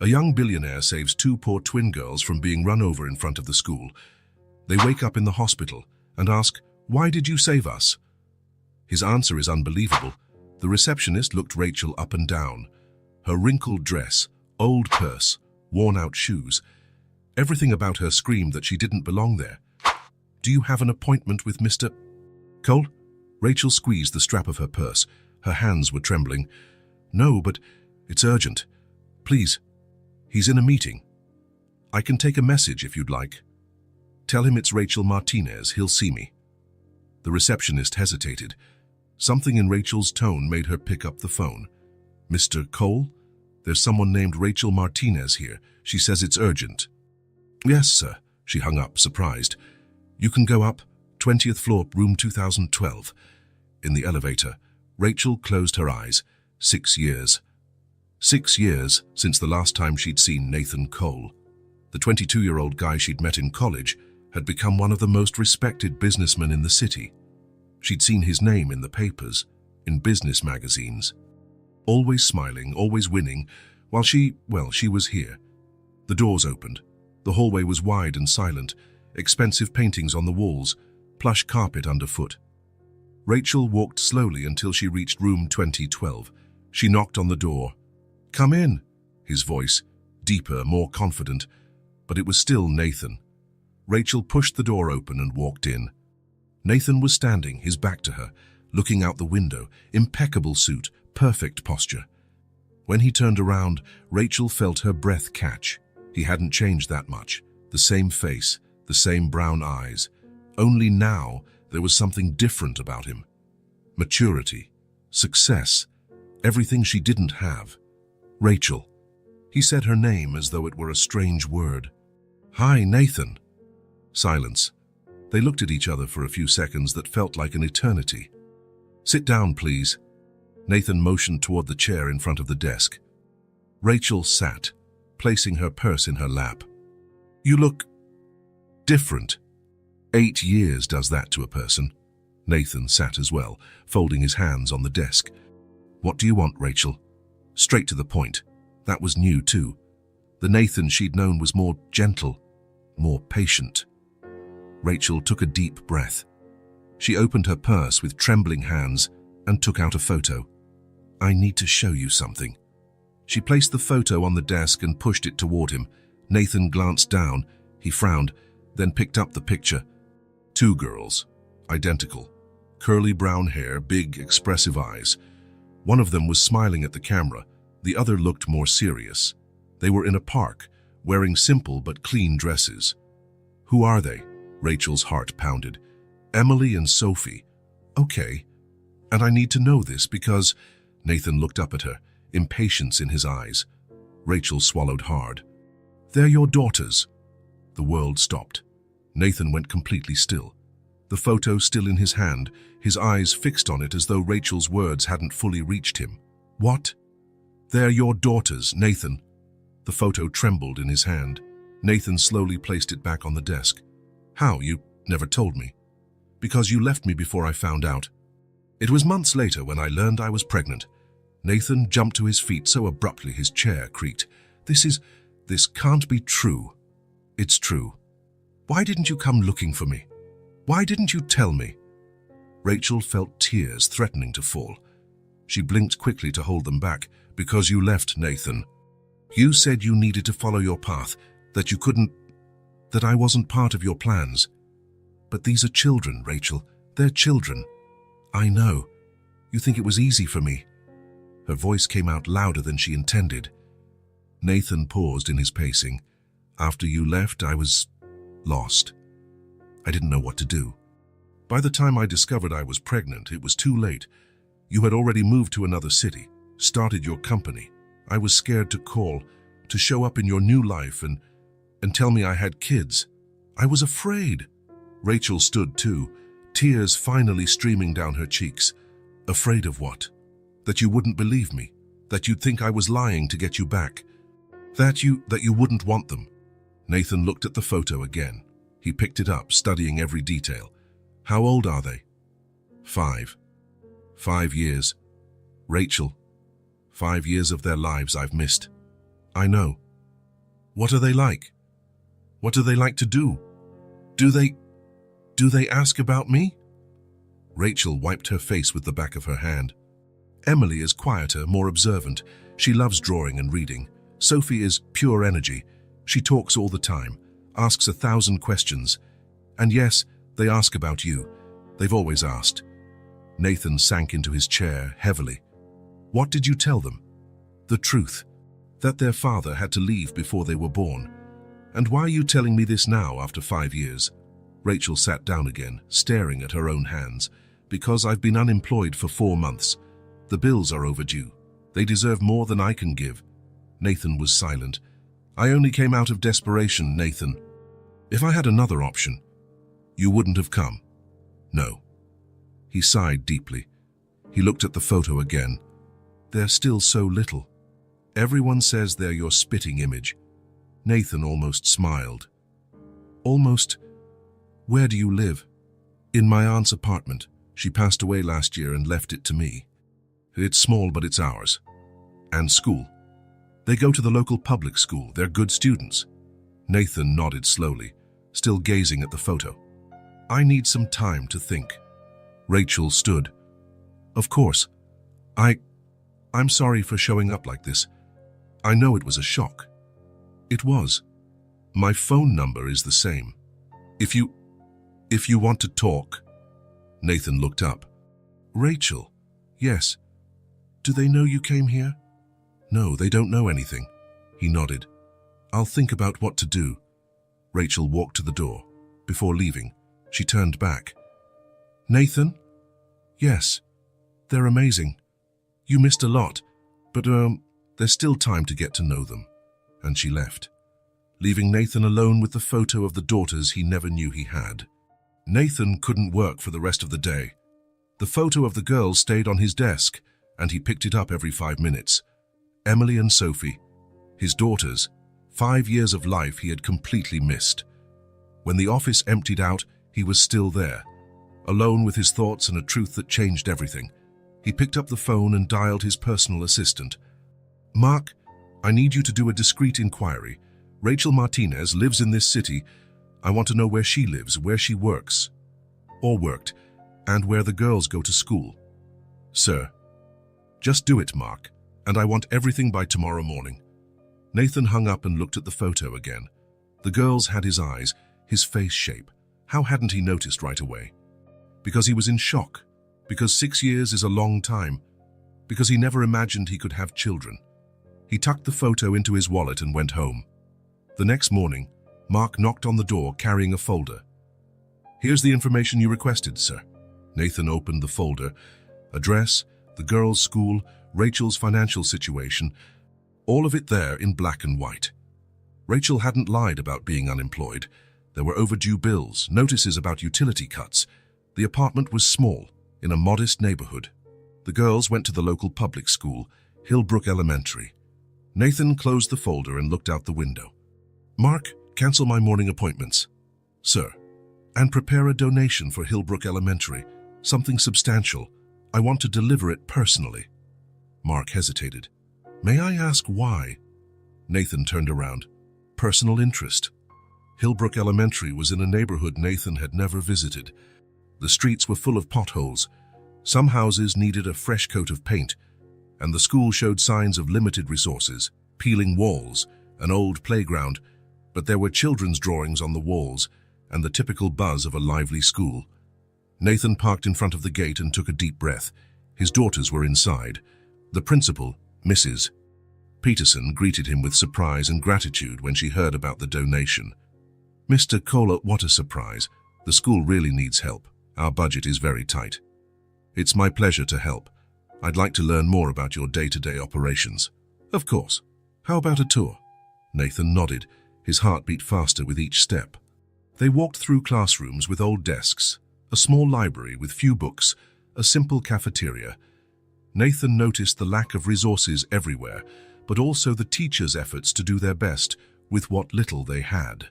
A young billionaire saves two poor twin girls from being run over in front of the school. They wake up in the hospital and ask, "Why did you save us?" His answer is unbelievable. The receptionist looked Rachel up and down. Her wrinkled dress, old purse, worn-out shoes. Everything about her screamed that she didn't belong there. "Do you have an appointment with Mr. Cole?" Rachel squeezed the strap of her purse. Her hands were trembling. "No, but it's urgent. Please. He's in a meeting. I can take a message if you'd like. Tell him it's Rachel Martinez. He'll see me." The receptionist hesitated. Something in Rachel's tone made her pick up the phone. "Mr. Cole? There's someone named Rachel Martinez here. She says it's urgent." "Yes, sir." She hung up, surprised. "You can go up, 20th floor, room 2012. In the elevator, Rachel closed her eyes. 6 years. 6 years since the last time she'd seen Nathan Cole. The 22-year-old guy she'd met in college had become one of the most respected businessmen in the city. She'd seen his name in the papers, in business magazines. Always smiling, always winning, while she was here. The doors opened. The hallway was wide and silent, expensive paintings on the walls, plush carpet underfoot. Rachel walked slowly until she reached room 2012. She knocked on the door. "Come in," his voice, deeper, more confident, but it was still Nathan. Rachel pushed the door open and walked in. Nathan was standing, his back to her, looking out the window, impeccable suit, perfect posture. When he turned around, Rachel felt her breath catch. He hadn't changed that much. The same face, the same brown eyes. Only now there was something different about him. Maturity, success, everything she didn't have. "Rachel." He said her name as though it were a strange word. "Hi, Nathan." Silence. They looked at each other for a few seconds that felt like an eternity. "Sit down, please." Nathan motioned toward the chair in front of the desk. Rachel sat, placing her purse in her lap. "You look different." 8 years does that to a person. Nathan sat as well, folding his hands on the desk. "What do you want, Rachel?" Straight to the point. That was new too. The Nathan she'd known was more gentle, more patient. Rachel took a deep breath. She opened her purse with trembling hands and took out a photo. "I need to show you something." She placed the photo on the desk and pushed it toward him. Nathan glanced down. He frowned, then picked up the picture. 2 girls, identical. Curly brown hair, big, expressive eyes. One of them was smiling at the camera. The other looked more serious. They were in a park, wearing simple but clean dresses. "Who are they?" Rachel's heart pounded. "Emily and Sophie." "Okay. And I need to know this because—" Nathan looked up at her, impatience in his eyes. Rachel swallowed hard. "They're your daughters." The world stopped. Nathan went completely still. The photo still in his hand, his eyes fixed on it as though Rachel's words hadn't fully reached him. "What?" "They're your daughters, Nathan." The photo trembled in his hand. Nathan slowly placed it back on the desk. "How? You never told me." "Because you left me before I found out." It was months later when I learned I was pregnant. Nathan jumped to his feet so abruptly his chair creaked. This can't be true." "It's true." "Why didn't you come looking for me? Why didn't you tell me?" Rachel felt tears threatening to fall. She blinked quickly to hold them back. "Because you left, Nathan. You said you needed to follow your path, that you couldn't, that I wasn't part of your plans. But these are children, Rachel. They're children." "I know. You think it was easy for me." Her voice came out louder than she intended. Nathan paused in his pacing. "After you left, I was lost. I didn't know what to do. By the time I discovered I was pregnant, it was too late. You had already moved to another city, started your company. I was scared to call, to show up in your new life and tell me I had kids. I was afraid." Rachel stood too, tears finally streaming down her cheeks. "Afraid of what? That you wouldn't believe me? That you'd think I was lying to get you back? That you wouldn't want them?" Nathan looked at the photo again. He picked it up, studying every detail. "How old are they?" 5. 5 years. Rachel, 5 years of their lives I've missed. I know. What are they like? What do they like to do? Do they ask about me? Rachel wiped her face with the back of her hand. Emily is quieter, more observant. She loves drawing and reading. Sophie is pure energy. She talks all the time, asks 1,000 questions. And yes, they ask about you. They've always asked. Nathan sank into his chair heavily. What did you tell them? The truth. That their father had to leave before they were born. And why are you telling me this now after 5 years? Rachel sat down again, staring at her own hands. Because I've been unemployed for 4 months. The bills are overdue. They deserve more than I can give. Nathan was silent. I only came out of desperation, Nathan. If I had another option, you wouldn't have come. No. He sighed deeply. He looked at the photo again. They're still so little. Everyone says they're your spitting image. Nathan almost smiled. Almost. Where do you live? In my aunt's apartment. She passed away last year and left it to me. It's small, but it's ours. And school. They go to the local public school. They're good students. Nathan nodded slowly, still gazing at the photo. I need some time to think. Rachel stood. Of course. I'm sorry for showing up like this. I know it was a shock. It was. My phone number is the same. If you want to talk. Nathan looked up. Rachel. Yes. Do they know you came here? No, they don't know anything. He nodded. I'll think about what to do. Rachel walked to the door. Before leaving, she turned back. Nathan? Yes. They're amazing. You missed a lot, but there's still time to get to know them. And she left, leaving Nathan alone with the photo of the daughters he never knew he had. Nathan couldn't work for the rest of the day. The photo of the girls stayed on his desk, and he picked it up every 5 minutes. Emily and Sophie, his daughters, 5 years of life he had completely missed. When the office emptied out, he was still there, alone with his thoughts and a truth that changed everything. He picked up the phone and dialed his personal assistant. Mark, I need you to do a discreet inquiry. Rachel Martinez lives in this city. I want to know where she lives, where she works, or worked, and where the girls go to school. Sir. Just do it, Mark, and I want everything by tomorrow morning. Nathan hung up and looked at the photo again. The girls had his eyes, his face shape. How hadn't he noticed right away? Because he was in shock. Because 6 years is a long time. Because he never imagined he could have children. He tucked the photo into his wallet and went home. The next morning, Mark knocked on the door carrying a folder. Here's the information you requested, sir. Nathan opened the folder. Address, the girls' school, Rachel's financial situation, all of it there in black and white. Rachel hadn't lied about being unemployed. There were overdue bills, notices about utility cuts. The apartment was small, in a modest neighborhood. The girls went to the local public school, Hillbrook Elementary. Nathan closed the folder and looked out the window. Mark, cancel my morning appointments. Sir. And prepare a donation for Hillbrook Elementary, something substantial. I want to deliver it personally. Mark hesitated. May I ask why? Nathan turned around. Personal interest. Hillbrook Elementary was in a neighborhood Nathan had never visited. The streets were full of potholes. Some houses needed a fresh coat of paint, and the school showed signs of limited resources, peeling walls, an old playground, but there were children's drawings on the walls and the typical buzz of a lively school. Nathan parked in front of the gate and took a deep breath. His daughters were inside. The principal, Mrs. Peterson, greeted him with surprise and gratitude when she heard about the donation. Mr. Kohler, what a surprise. The school really needs help. Our budget is very tight. It's my pleasure to help. I'd like to learn more about your day-to-day operations. Of course. How about a tour? Nathan nodded. His heart beat faster with each step. They walked through classrooms with old desks, a small library with few books, a simple cafeteria. Nathan noticed the lack of resources everywhere, but also the teachers' efforts to do their best with what little they had.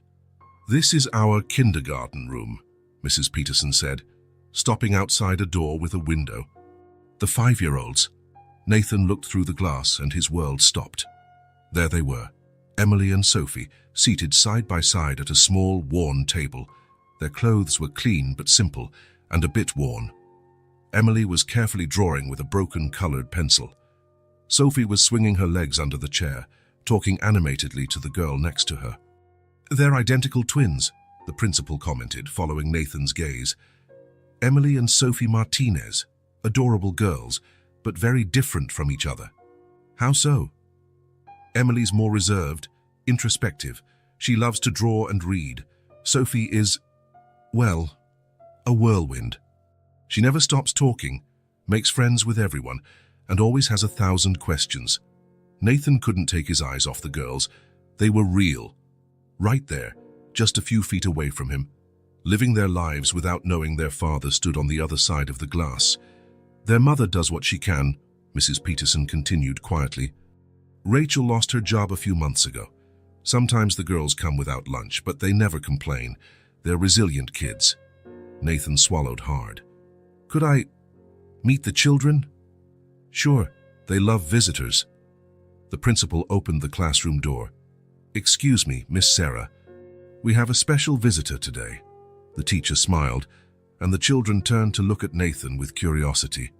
This is our kindergarten room, Mrs. Peterson said, stopping outside a door with a window. The 5-year-olds. Nathan looked through the glass and his world stopped. There they were, Emily and Sophie, seated side by side at a small, worn table. Their clothes were clean but simple, and a bit worn. Emily was carefully drawing with a broken colored pencil. Sophie was swinging her legs under the chair, talking animatedly to the girl next to her. "They're identical twins," the principal commented, following Nathan's gaze. "Emily and Sophie Martinez, adorable girls, but very different from each other." "How so?" "Emily's more reserved, introspective. She loves to draw and read. Sophie is, well, a whirlwind. She never stops talking, makes friends with everyone, and always has 1,000 questions." Nathan couldn't take his eyes off the girls. They were real. Right there, just a few feet away from him, living their lives without knowing their father stood on the other side of the glass. "Their mother does what she can," Mrs. Peterson continued quietly. "Rachel lost her job a few months ago. Sometimes the girls come without lunch, but they never complain. They're resilient kids." Nathan swallowed hard. "Could I meet the children?" "Sure, they love visitors." The principal opened the classroom door. "Excuse me, Miss Sarah. We have a special visitor today." The teacher smiled, and the children turned to look at Nathan with curiosity.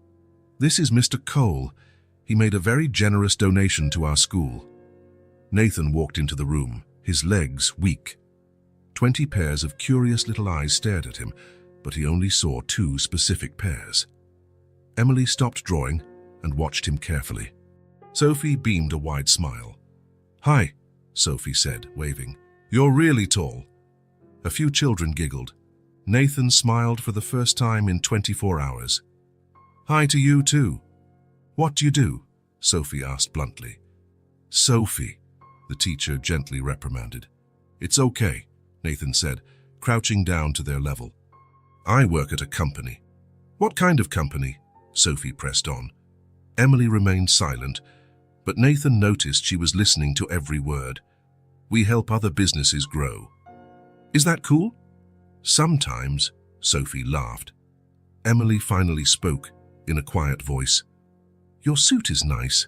"This is Mr. Cole. He made a very generous donation to our school." Nathan walked into the room, his legs weak. 20 pairs of curious little eyes stared at him, but he only saw 2 specific pairs. Emily stopped drawing and watched him carefully. Sophie beamed a wide smile. "Hi," Sophie said, waving. "You're really tall." A few children giggled. Nathan smiled for the first time in 24 hours. "Hi to you too." "What do you do?" Sophie asked bluntly. "Sophie," the teacher gently reprimanded. "It's okay," Nathan said, crouching down to their level. "I work at a company." "What kind of company?" Sophie pressed on. Emily remained silent, but Nathan noticed she was listening to every word. "We help other businesses grow." "Is that cool?" "Sometimes," Sophie laughed. Emily finally spoke, in a quiet voice. "Your suit is nice."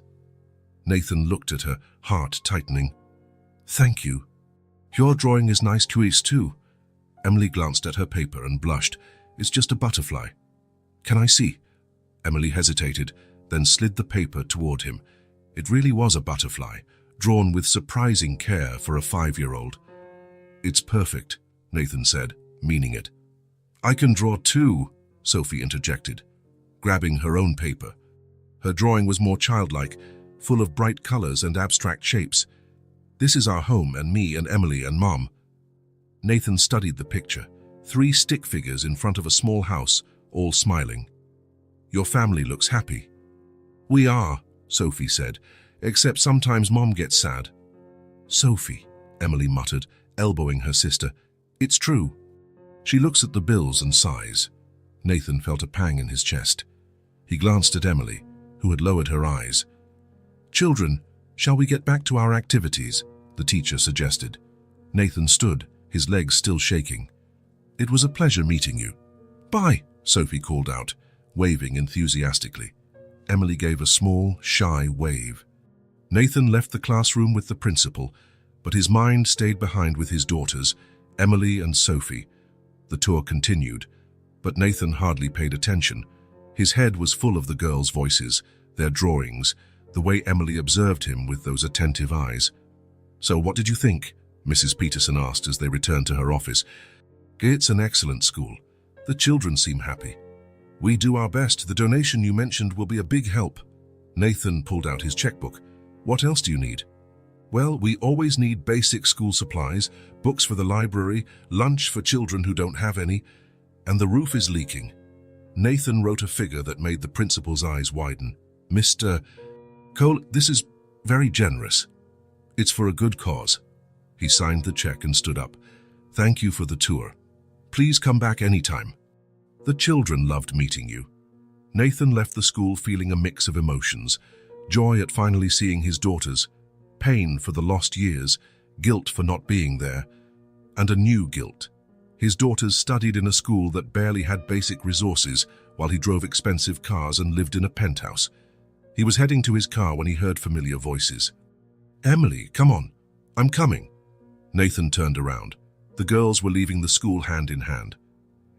Nathan looked at her, heart tightening. "Thank you. Your drawing is nice too." Emily glanced at her paper and blushed. "It's just a butterfly." "Can I see?" Emily hesitated, then slid the paper toward him. It really was a butterfly, drawn with surprising care for a 5-year-old. "It's perfect," Nathan said, meaning it. "I can draw too," Sophie interjected, grabbing her own paper. Her drawing was more childlike, full of bright colors and abstract shapes. "This is our home, and me and Emily and Mom." Nathan studied the picture, 3 stick figures in front of a small house, all smiling. "Your family looks happy." "We are," Sophie said, "except sometimes Mom gets sad." "Sophie," Emily muttered, elbowing her sister. "It's true." She looks at the bills and sighs. Nathan felt a pang in his chest. He glanced at Emily, who had lowered her eyes. "Children, shall we get back to our activities?" the teacher suggested. Nathan stood, his legs still shaking. "It was a pleasure meeting you." "Bye," Sophie called out, waving enthusiastically. Emily gave a small, shy wave. Nathan left the classroom with the principal, but his mind stayed behind with his daughters, Emily and Sophie. The tour continued, but Nathan hardly paid attention. His head was full of the girls' voices, their drawings, the way Emily observed him with those attentive eyes. "So what did you think?" Mrs. Peterson asked as they returned to her office. "It's an excellent school. The children seem happy. We do our best. The donation you mentioned will be a big help." Nathan pulled out his checkbook. "What else do you need?" "Well, we always need basic school supplies, books for the library, lunch for children who don't have any, and the roof is leaking." Nathan wrote a figure that made the principal's eyes widen. "Mr. Cole, this is very generous. It's for a good cause." He signed the check and stood up. "Thank you for the tour. Please come back anytime. The children loved meeting you." Nathan left the school feeling a mix of emotions: joy at finally seeing his daughters, pain for the lost years, guilt for not being there, and a new guilt. His daughters studied in a school that barely had basic resources, while he drove expensive cars and lived in a penthouse. He was heading to his car when he heard familiar voices. "Emily, come on." I'm coming. Nathan turned around. The girls were leaving the school hand in hand.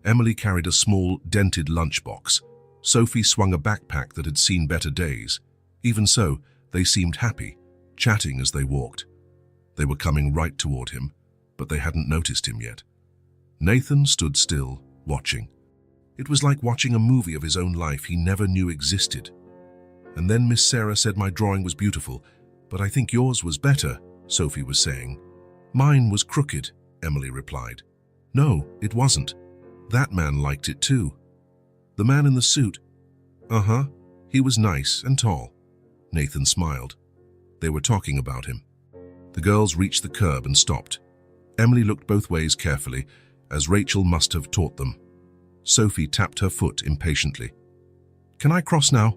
Emily carried a small, dented lunchbox. Sophie swung a backpack that had seen better days. Even so, they seemed happy, chatting as they walked. They were coming right toward him, but they hadn't noticed him yet. Nathan stood still, watching. It was like watching a movie of his own life he never knew existed. And then Miss Sarah said my drawing was beautiful, but I think yours was better, Sophie was saying. Mine was crooked, Emily replied. No, it wasn't. That man liked it too. The man in the suit? Uh-huh. He was nice and tall. Nathan smiled. They were talking about him. The girls reached the curb and stopped. Emily looked both ways carefully, as Rachel must have taught them. Sophie tapped her foot impatiently. Can I cross now?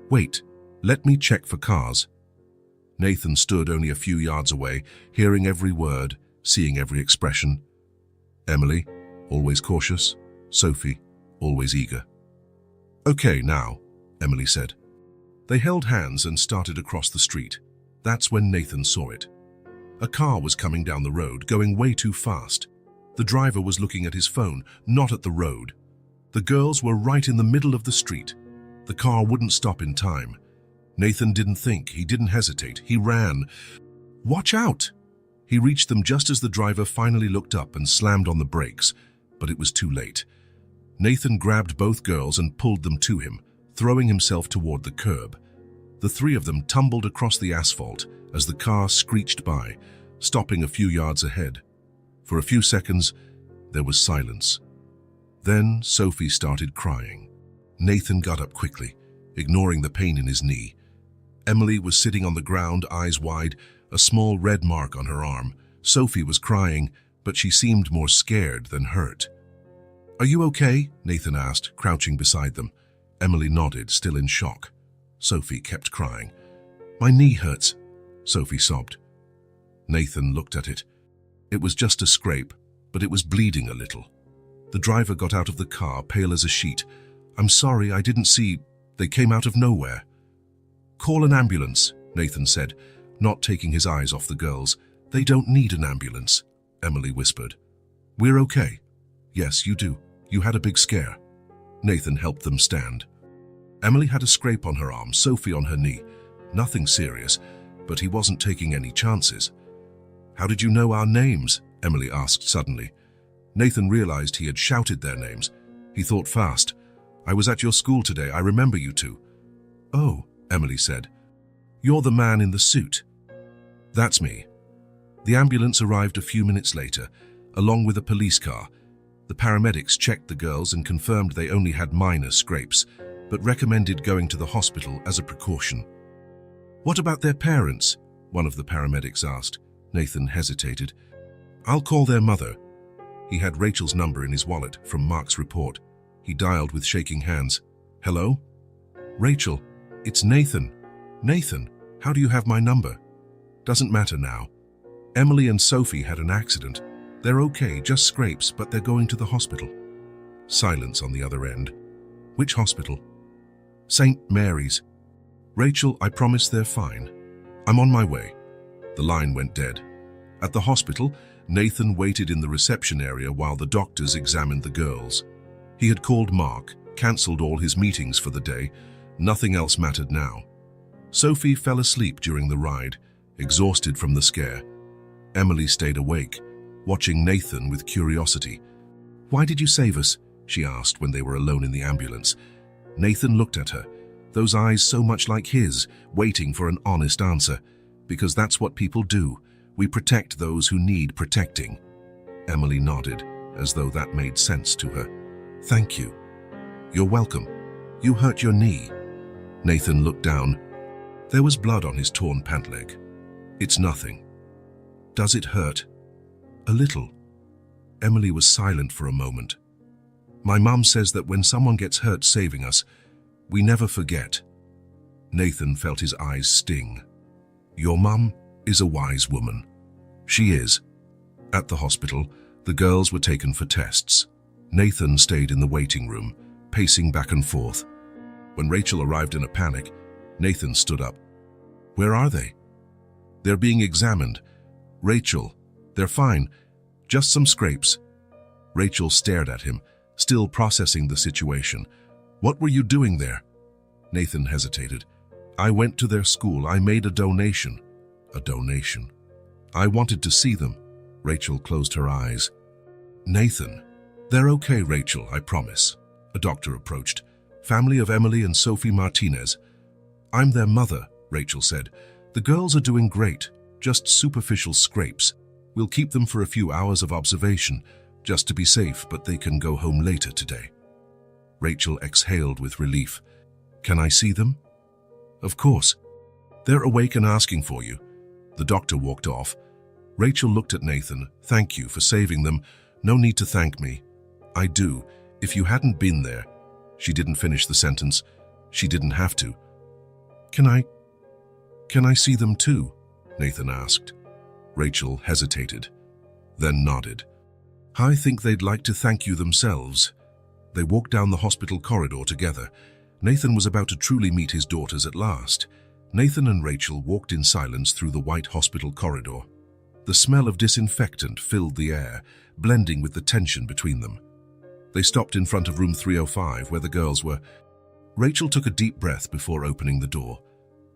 Wait, let me check for cars. Nathan stood only a few yards away, hearing every word, seeing every expression. Emily, always cautious. Sophie, always eager. Okay, now, Emily said. They held hands and started across the street. That's when Nathan saw it. A car was coming down the road, going way too fast. The driver was looking at his phone, not at the road. The girls were right in the middle of the street. The car wouldn't stop in time. Nathan didn't think, he didn't hesitate, he ran. Watch out! He reached them just as the driver finally looked up and slammed on the brakes, but it was too late. Nathan grabbed both girls and pulled them to him, throwing himself toward the curb. The three of them tumbled across the asphalt as the car screeched by, stopping a few yards ahead. For a few seconds, there was silence. Then Sophie started crying. Nathan got up quickly, ignoring the pain in his knee. Emily was sitting on the ground, eyes wide, a small red mark on her arm. Sophie was crying, but she seemed more scared than hurt. Are you okay? Nathan asked, crouching beside them. Emily nodded, still in shock. Sophie kept crying. My knee hurts, Sophie sobbed. Nathan looked at it. It was just a scrape, but it was bleeding a little. The driver got out of the car, pale as a sheet. I'm sorry, I didn't see. They came out of nowhere. Call an ambulance, Nathan said, not taking his eyes off the girls. They don't need an ambulance, Emily whispered. We're okay. Yes, you do. You had a big scare. Nathan helped them stand. Emily had a scrape on her arm, Sophie on her knee. Nothing serious, but he wasn't taking any chances. How did you know our names? Emily asked suddenly. Nathan realized he had shouted their names. He thought fast. I was at your school today. I remember you two. Oh, Emily said. You're the man in the suit. That's me. The ambulance arrived a few minutes later, along with a police car. The paramedics checked the girls and confirmed they only had minor scrapes, but recommended going to the hospital as a precaution. What about their parents? One of the paramedics asked. Nathan hesitated. I'll call their mother. He had Rachel's number in his wallet from Mark's report. He dialed with shaking hands. Hello? Rachel, it's Nathan. Nathan, how do you have my number? Doesn't matter now. Emily and Sophie had an accident. They're okay, just scrapes, but they're going to the hospital. Silence on the other end. Which hospital? St. Mary's. Rachel, I promise they're fine. I'm on my way. The line went dead. At the hospital, Nathan waited in the reception area while the doctors examined the girls. He had called Mark, cancelled all his meetings for the day. Nothing else mattered now. Sophie fell asleep during the ride, exhausted from the scare. Emily stayed awake, watching Nathan with curiosity. Why did you save us? She asked when they were alone in the ambulance. Nathan looked at her, those eyes so much like his, waiting for an honest answer. Because that's what people do. We protect those who need protecting. Emily nodded, as though that made sense to her. Thank you. You're welcome. You hurt your knee. Nathan looked down. There was blood on his torn pant leg. It's nothing. Does it hurt? A little. Emily was silent for a moment. My mum says that when someone gets hurt saving us, we never forget. Nathan felt his eyes sting. Your mum is a wise woman. She is. At the hospital, the girls were taken for tests. Nathan stayed in the waiting room, pacing back and forth. When Rachel arrived in a panic, Nathan stood up. Where are they? They're being examined. Rachel, they're fine. Just some scrapes. Rachel stared at him, still processing the situation. What were you doing there? Nathan hesitated. I went to their school. I made a donation. A donation? I wanted to see them. Rachel closed her eyes. Nathan, they're okay, Rachel, I promise. A doctor approached. Family of Emily and Sophie Martinez. I'm their mother, Rachel said. The girls are doing great, just superficial scrapes. We'll keep them for a few hours of observation, just to be safe, but they can go home later today. Rachel exhaled with relief. Can I see them? Of course. They're awake and asking for you. The doctor walked off. Rachel looked at Nathan. Thank you for saving them. No need to thank me. I do. If you hadn't been there. She didn't finish the sentence. She didn't have to. Can I see them too? Nathan asked. Rachel hesitated, then nodded. I think they'd like to thank you themselves. They walked down the hospital corridor together. Nathan was about to truly meet his daughters at last. Nathan and Rachel walked in silence through the white hospital corridor. The smell of disinfectant filled the air, blending with the tension between them. They stopped in front of room 305, where the girls were. Rachel took a deep breath before opening the door.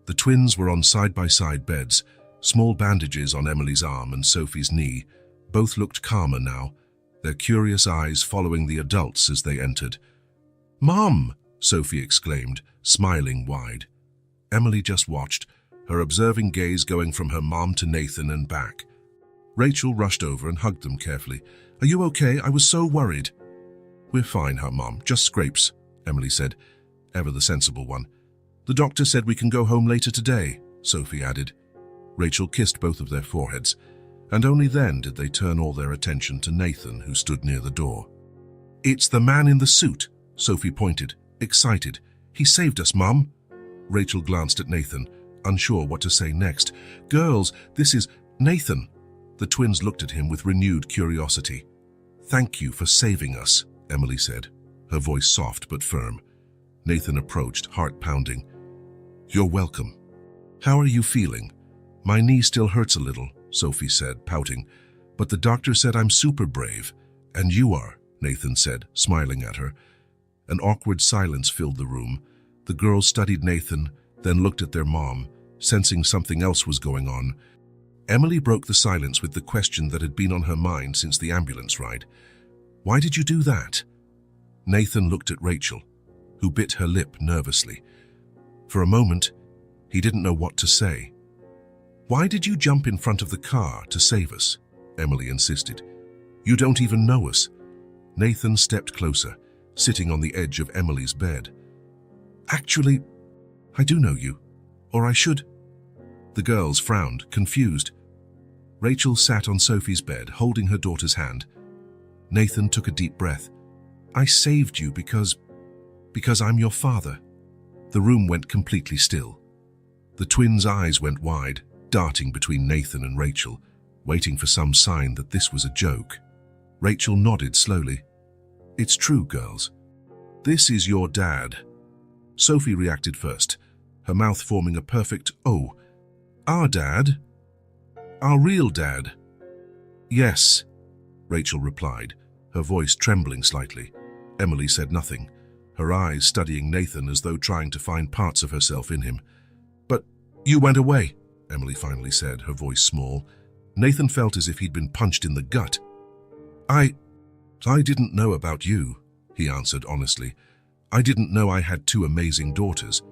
The twins were on side-by-side beds, small bandages on Emily's arm and Sophie's knee. Both looked calmer now, their curious eyes following the adults as they entered. "Mom!" Sophie exclaimed, smiling wide. Emily just watched, her observing gaze going from her mom to Nathan and back. Rachel rushed over and hugged them carefully. "Are you okay? I was so worried." "We're fine, huh, Mom? Just scrapes," Emily said, ever the sensible one. "The doctor said we can go home later today," Sophie added. Rachel kissed both of their foreheads, and only then did they turn all their attention to Nathan, who stood near the door. "It's the man in the suit," Sophie pointed, excited. "He saved us, Mom." Rachel glanced at Nathan, unsure what to say next. "Girls, this is Nathan." The twins looked at him with renewed curiosity. "Thank you for saving us," Emily said, her voice soft but firm. Nathan approached, heart pounding. "You're welcome. How are you feeling?" "My knee still hurts a little," Sophie said, pouting. "But the doctor said I'm super brave." "And you are," Nathan said, smiling at her. An awkward silence filled the room. The girls studied Nathan, then looked at their mom, sensing something else was going on. Emily broke the silence with the question that had been on her mind since the ambulance ride. "Why did you do that?" Nathan looked at Rachel, who bit her lip nervously. For a moment, he didn't know what to say. "Why did you jump in front of the car to save us?" Emily insisted. "You don't even know us." Nathan stepped closer, sitting on the edge of Emily's bed. "Actually, I do know you. Or I should." The girls frowned, confused. Rachel sat on Sophie's bed, holding her daughter's hand. Nathan took a deep breath. "I saved you because I'm your father." The room went completely still. The twins' eyes went wide, darting between Nathan and Rachel, waiting for some sign that this was a joke. Rachel nodded slowly. "It's true, girls. This is your dad." Sophie reacted first, her mouth forming a perfect "Oh." "Our dad? Our real dad?" "Yes," Rachel replied, her voice trembling slightly. Emily said nothing, her eyes studying Nathan as though trying to find parts of herself in him. "But you went away," Emily finally said, her voice small. Nathan felt as if he'd been punched in the gut. I didn't know about you," he answered honestly. "I didn't know I had two amazing daughters."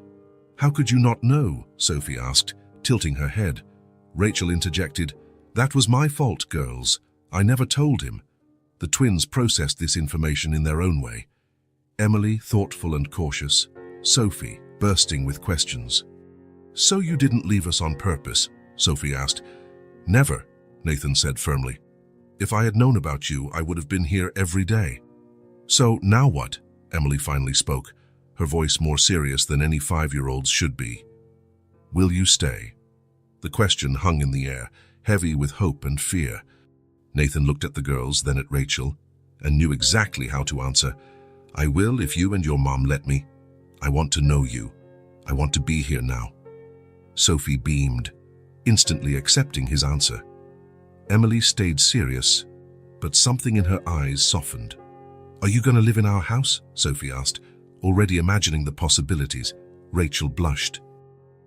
"How could you not know?" Sophie asked, tilting her head. Rachel interjected, "That was my fault, girls. I never told him." The twins processed this information in their own way. Emily, thoughtful and cautious. Sophie, bursting with questions. "So you didn't leave us on purpose?" Sophie asked. "Never," Nathan said firmly. "If I had known about you, I would have been here every day." "So now what?" Emily finally spoke, her voice more serious than any 5-year-old's should be. "Will you stay?" The question hung in the air, heavy with hope and fear. Nathan looked at the girls, then at Rachel, and knew exactly how to answer. "I will if you and your mom let me. I want to know you. I want to be here now." Sophie beamed, instantly accepting his answer. Emily stayed serious, but something in her eyes softened. "Are you going to live in our house?" Sophie asked, already imagining the possibilities. Rachel blushed.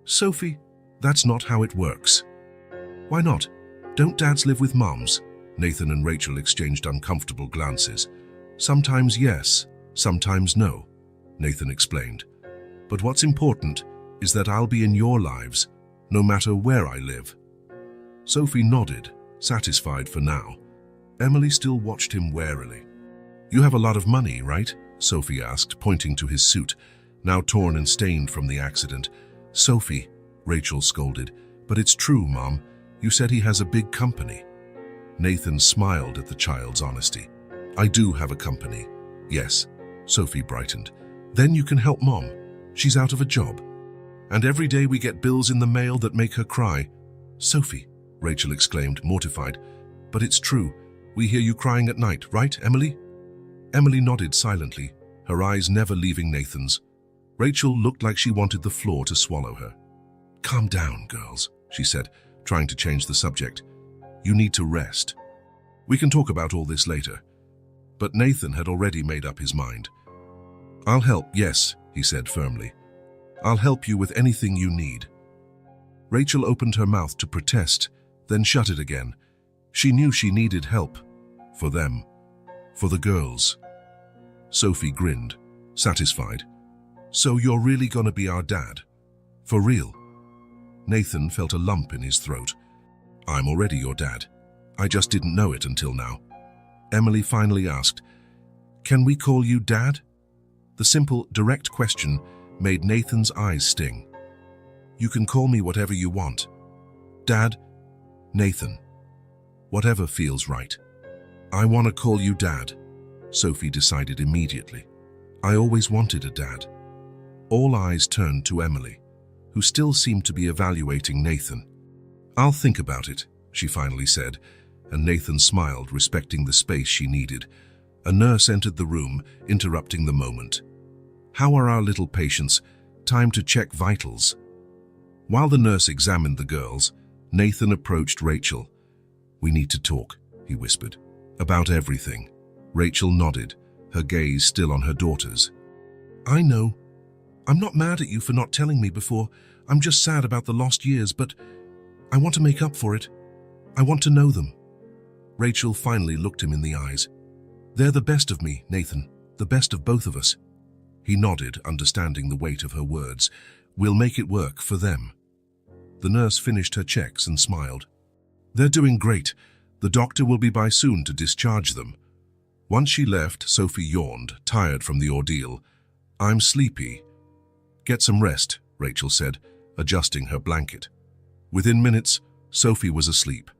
"Sophie, that's not how it works." "Why not? Don't dads live with moms?" Nathan and Rachel exchanged uncomfortable glances. "Sometimes yes, sometimes no," Nathan explained. "But what's important is that I'll be in your lives, no matter where I live." Sophie nodded, satisfied for now. Emily still watched him warily. "You have a lot of money, right?" Sophie asked, pointing to his suit, now torn and stained from the accident. "Sophie," Rachel scolded, "but it's true, Mom. You said he has a big company." Nathan smiled at the child's honesty. "I do have a company, yes." Sophie brightened. "Then you can help Mom. She's out of a job. And every day we get bills in the mail that make her cry." "Sophie," Rachel exclaimed, mortified. "But it's true. We hear you crying at night, right, Emily?" Emily nodded silently, her eyes never leaving Nathan's. Rachel looked like she wanted the floor to swallow her. "Calm down, girls," she said, trying to change the subject. "You need to rest. We can talk about all this later." But Nathan had already made up his mind. "I'll help, yes," he said firmly. "I'll help you with anything you need." Rachel opened her mouth to protest, then shut it again. She knew she needed help. For them. For the girls. Sophie grinned, satisfied. "So you're really gonna be our dad? For real?" Nathan felt a lump in his throat. "I'm already your dad. I just didn't know it until now." Emily finally asked, "Can we call you Dad?" The simple, direct question made Nathan's eyes sting. "You can call me whatever you want. Dad, Nathan. Whatever feels right." "I want to call you Dad," Sophie decided immediately. "I always wanted a dad." All eyes turned to Emily, who still seemed to be evaluating Nathan. "I'll think about it," she finally said, and Nathan smiled, respecting the space she needed. A nurse entered the room, interrupting the moment. "How are our little patients? Time to check vitals." While the nurse examined the girls, Nathan approached Rachel. "We need to talk," he whispered. "About everything." Rachel nodded, her gaze still on her daughters. "I know. I'm not mad at you for not telling me before. I'm just sad about the lost years, but I want to make up for it. I want to know them." Rachel finally looked him in the eyes. "They're the best of me, Nathan, the best of both of us." He nodded, understanding the weight of her words. "We'll make it work for them." The nurse finished her checks and smiled. "They're doing great. The doctor will be by soon to discharge them." Once she left, Sophie yawned, tired from the ordeal. "I'm sleepy." "Get some rest," Rachel said, adjusting her blanket. Within minutes, Sophie was asleep.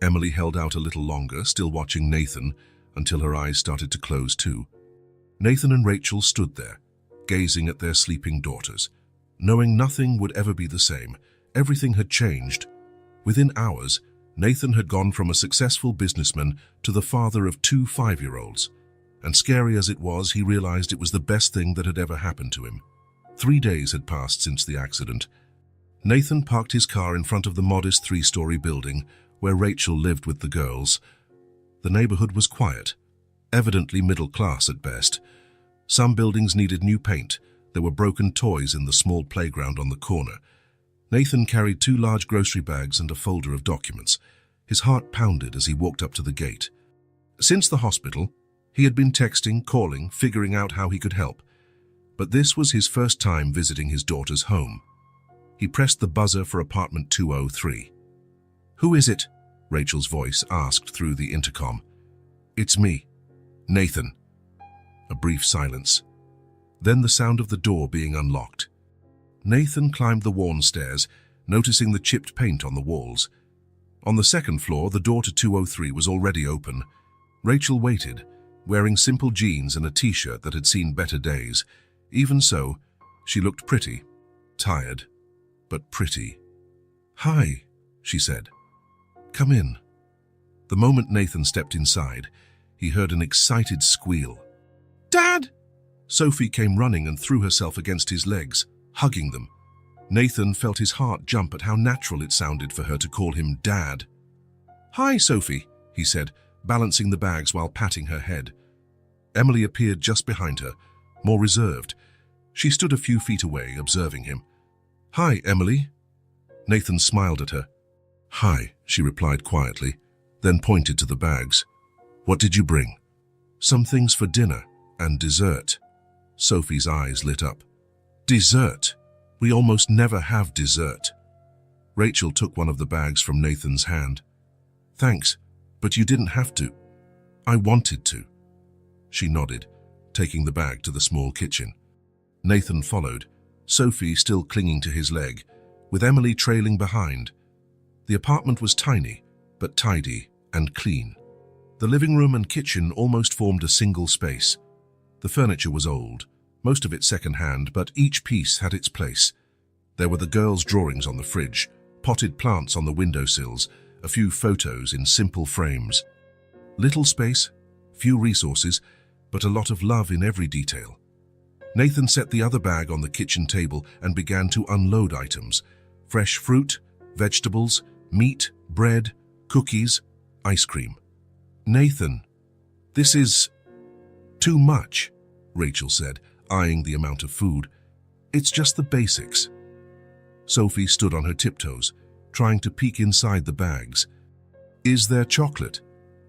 Emily held out a little longer, still watching Nathan, until her eyes started to close too. Nathan and Rachel stood there, gazing at their sleeping daughters. Knowing nothing would ever be the same, everything had changed. Within hours, Nathan had gone from a successful businessman to the father of 2 5-year-olds. And scary as it was, he realized it was the best thing that had ever happened to him. 3 days had passed since the accident. Nathan parked his car in front of the modest 3-story building where Rachel lived with the girls. The neighborhood was quiet, evidently middle class at best. Some buildings needed new paint. There were broken toys in the small playground on the corner. Nathan carried 2 large grocery bags and a folder of documents. His heart pounded as he walked up to the gate. Since the hospital, he had been texting, calling, figuring out how he could help. But this was his first time visiting his daughter's home. He pressed the buzzer for apartment 203. "Who is it?" Rachel's voice asked through the intercom. "It's me, Nathan." A brief silence. Then the sound of the door being unlocked. Nathan climbed the worn stairs, noticing the chipped paint on the walls. On the second floor, the door to 203 was already open. Rachel waited, wearing simple jeans and a t-shirt that had seen better days. Even so, she looked pretty, tired, but pretty. "Hi," she said. "Come in." The moment Nathan stepped inside, he heard an excited squeal. "Dad!" Sophie came running and threw herself against his legs, hugging them. Nathan felt his heart jump at how natural it sounded for her to call him Dad. "Hi, Sophie," he said, balancing the bags while patting her head. Emily appeared just behind her, more reserved. She stood a few feet away, observing him. "Hi, Emily." Nathan smiled at her. "Hi," she replied quietly, then pointed to the bags. "What did you bring?" "Some things for dinner and dessert." Sophie's eyes lit up. "Dessert? We almost never have dessert." Rachel took one of the bags from Nathan's hand. "Thanks, but you didn't have to." "I wanted to." She nodded, taking the bag to the small kitchen. Nathan followed, Sophie still clinging to his leg, with Emily trailing behind. The apartment was tiny, but tidy and clean. The living room and kitchen almost formed a single space. The furniture was old, most of it second-hand, but each piece had its place. There were the girls' drawings on the fridge, potted plants on the windowsills, a few photos in simple frames. Little space, few resources, but a lot of love in every detail. Nathan set the other bag on the kitchen table and began to unload items. Fresh fruit, vegetables, meat, bread, cookies, ice cream. "Nathan, this is too much," Rachel said, eyeing the amount of food. "It's just the basics." Sophie stood on her tiptoes, trying to peek inside the bags. "Is there chocolate?"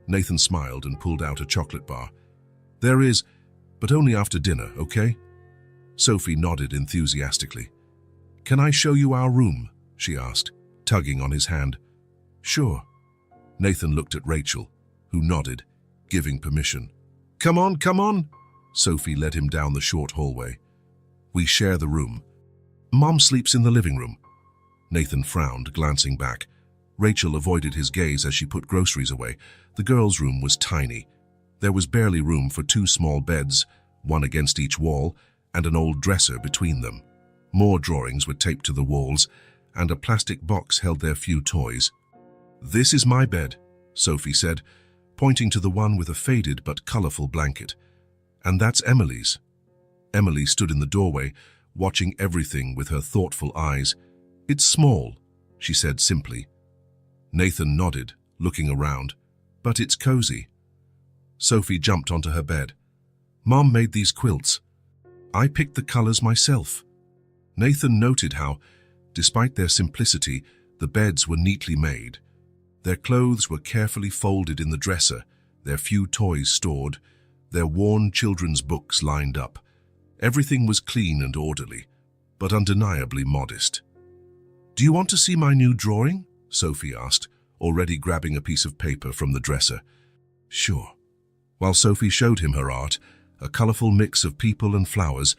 Nathan smiled and pulled out a chocolate bar. "There is, but only after dinner, okay?" Sophie nodded enthusiastically. "Can I show you our room?" she asked, tugging on his hand. "Sure." Nathan looked at Rachel, who nodded, giving permission. Come on," Sophie led him down the short hallway. "We share the room. Mom sleeps in the living room." Nathan frowned, glancing back. Rachel avoided his gaze as she put groceries away. The girls' room was tiny. There was barely room for two small beds, one against each wall, and an old dresser between them. More drawings were taped to the walls, and a plastic box held their few toys. "This is my bed," Sophie said, pointing to the one with a faded but colorful blanket. "And that's Emily's." Emily stood in the doorway, watching everything with her thoughtful eyes. "It's small," she said simply. Nathan nodded, looking around. "But it's cozy." Sophie jumped onto her bed. "Mom made these quilts. I picked the colors myself." Nathan noted how, despite their simplicity, the beds were neatly made. Their clothes were carefully folded in the dresser, their few toys stored, their worn children's books lined up. Everything was clean and orderly, but undeniably modest. "Do you want to see my new drawing?" Sophie asked, already grabbing a piece of paper from the dresser. "Sure." While Sophie showed him her art, a colorful mix of people and flowers,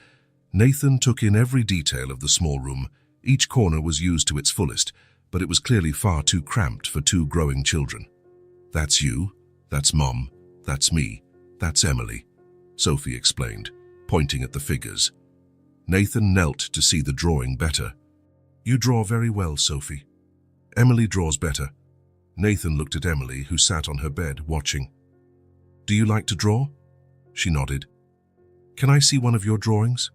Nathan took in every detail of the small room. Each corner was used to its fullest, but it was clearly far too cramped for two growing children. "That's you, that's Mom, that's me, that's Emily," Sophie explained, pointing at the figures. Nathan knelt to see the drawing better. "You draw very well, Sophie." "Emily draws better." Nathan looked at Emily, who sat on her bed, watching. "Do you like to draw?" She nodded. "Can I see one of your drawings?"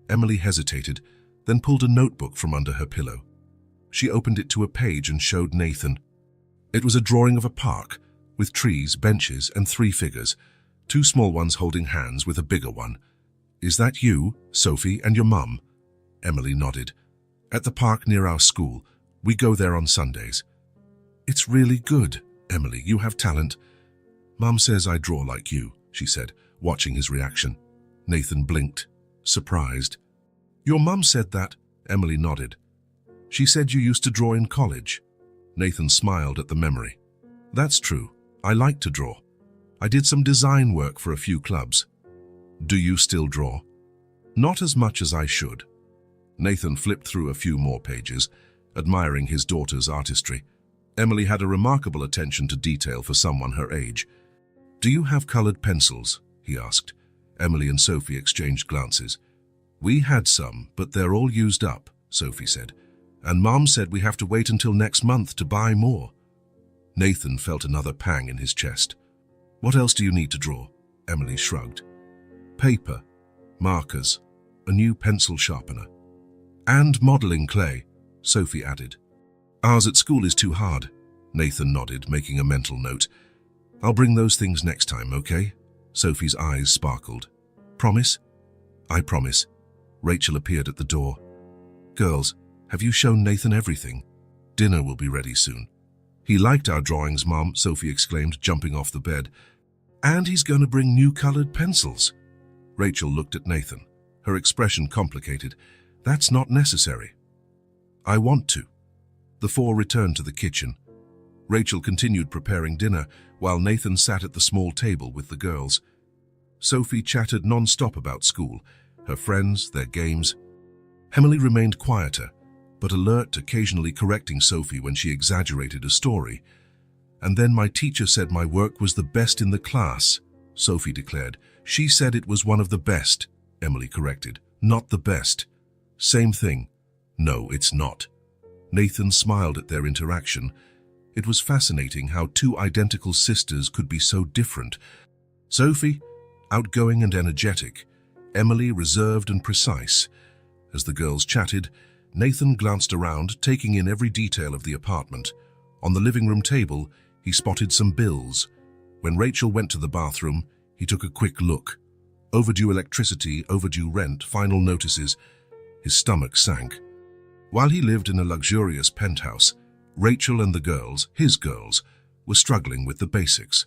Emily hesitated, then pulled a notebook from under her pillow. She opened it to a page and showed Nathan. It was a drawing of a park, with trees, benches, and 3 figures, 2 small ones holding hands with a bigger one. "Is that you, Sophie, and your mum?" Emily nodded. "At the park near our school. We go there on Sundays." "It's really good, Emily. You have talent." "Mum says I draw like you," she said, watching his reaction. Nathan blinked, surprised. "Your mum said that?" Emily nodded. "She said you used to draw in college." Nathan smiled at the memory. "That's true. I like to draw. I did some design work for a few clubs." "Do you still draw?" "Not as much as I should." Nathan flipped through a few more pages, admiring his daughter's artistry. Emily had a remarkable attention to detail for someone her age. "Do you have colored pencils?" he asked. Emily and Sophie exchanged glances. "We had some, but they're all used up," Sophie said. "And Mom said we have to wait until next month to buy more." Nathan felt another pang in his chest. "What else do you need to draw?" Emily shrugged. "Paper, markers, a new pencil sharpener. And modeling clay," Sophie added. "Ours at school is too hard." Nathan nodded, making a mental note. I'll bring those things next time, okay? Sophie's eyes sparkled. Promise? I promise. Rachel appeared at the door. Girls, have you shown Nathan everything? Dinner will be ready soon. He liked our drawings, Mom, Sophie exclaimed, jumping off the bed. And he's going to bring new colored pencils. Rachel looked at Nathan, her expression complicated. That's not necessary. I want to. The four returned to the kitchen. Rachel continued preparing dinner while Nathan sat at the small table with the girls. Sophie chattered non-stop about school, her friends, their games. Emily remained quieter, but alert, occasionally correcting Sophie when she exaggerated a story. And then my teacher said my work was the best in the class, Sophie declared. She said it was one of the best, Emily corrected. Not the best. Same thing. No, it's not. Nathan smiled at their interaction. It was fascinating how two identical sisters could be so different. Sophie, outgoing and energetic. Emily, reserved and precise. As the girls chatted, Nathan glanced around, taking in every detail of the apartment. On the living room table, he spotted some bills. When Rachel went to the bathroom, he took a quick look. Overdue electricity, overdue rent, final notices. His stomach sank. While he lived in a luxurious penthouse, Rachel and the girls, his girls, were struggling with the basics.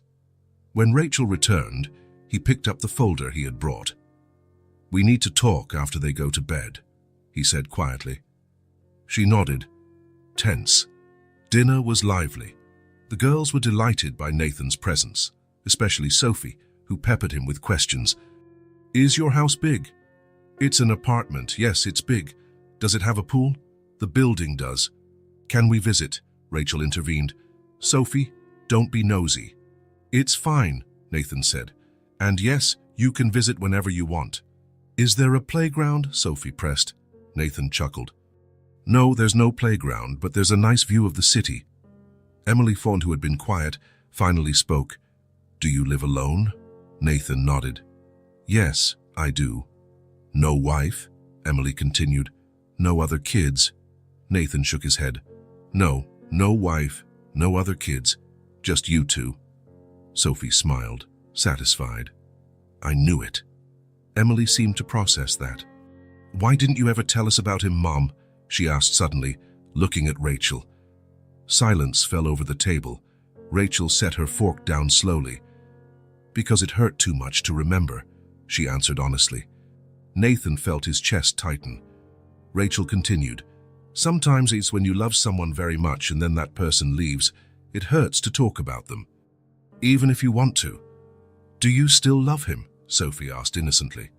When Rachel returned, he picked up the folder he had brought. We need to talk after they go to bed, he said quietly. She nodded, tense. Dinner was lively. The girls were delighted by Nathan's presence, especially Sophie, who peppered him with questions. Is your house big? It's an apartment. Yes, it's big. Does it have a pool? The building does. Can we visit? Rachel intervened. Sophie, don't be nosy. It's fine, Nathan said. And yes, you can visit whenever you want. Is there a playground? Sophie pressed. Nathan chuckled. No, there's no playground, but there's a nice view of the city. Emily Font, who had been quiet, finally spoke. Do you live alone? Nathan nodded. Yes, I do. No wife? Emily continued. No other kids? Nathan shook his head. No, no wife, no other kids, just you two. Sophie smiled, satisfied. I knew it. Emily seemed to process that. Why didn't you ever tell us about him, Mom? She asked suddenly, looking at Rachel. Silence fell over the table. Rachel set her fork down slowly. Because it hurt too much to remember, she answered honestly. Nathan felt his chest tighten. Rachel continued. Sometimes it's when you love someone very much and then that person leaves, it hurts to talk about them. Even if you want to. Do you still love him? Sophie asked innocently.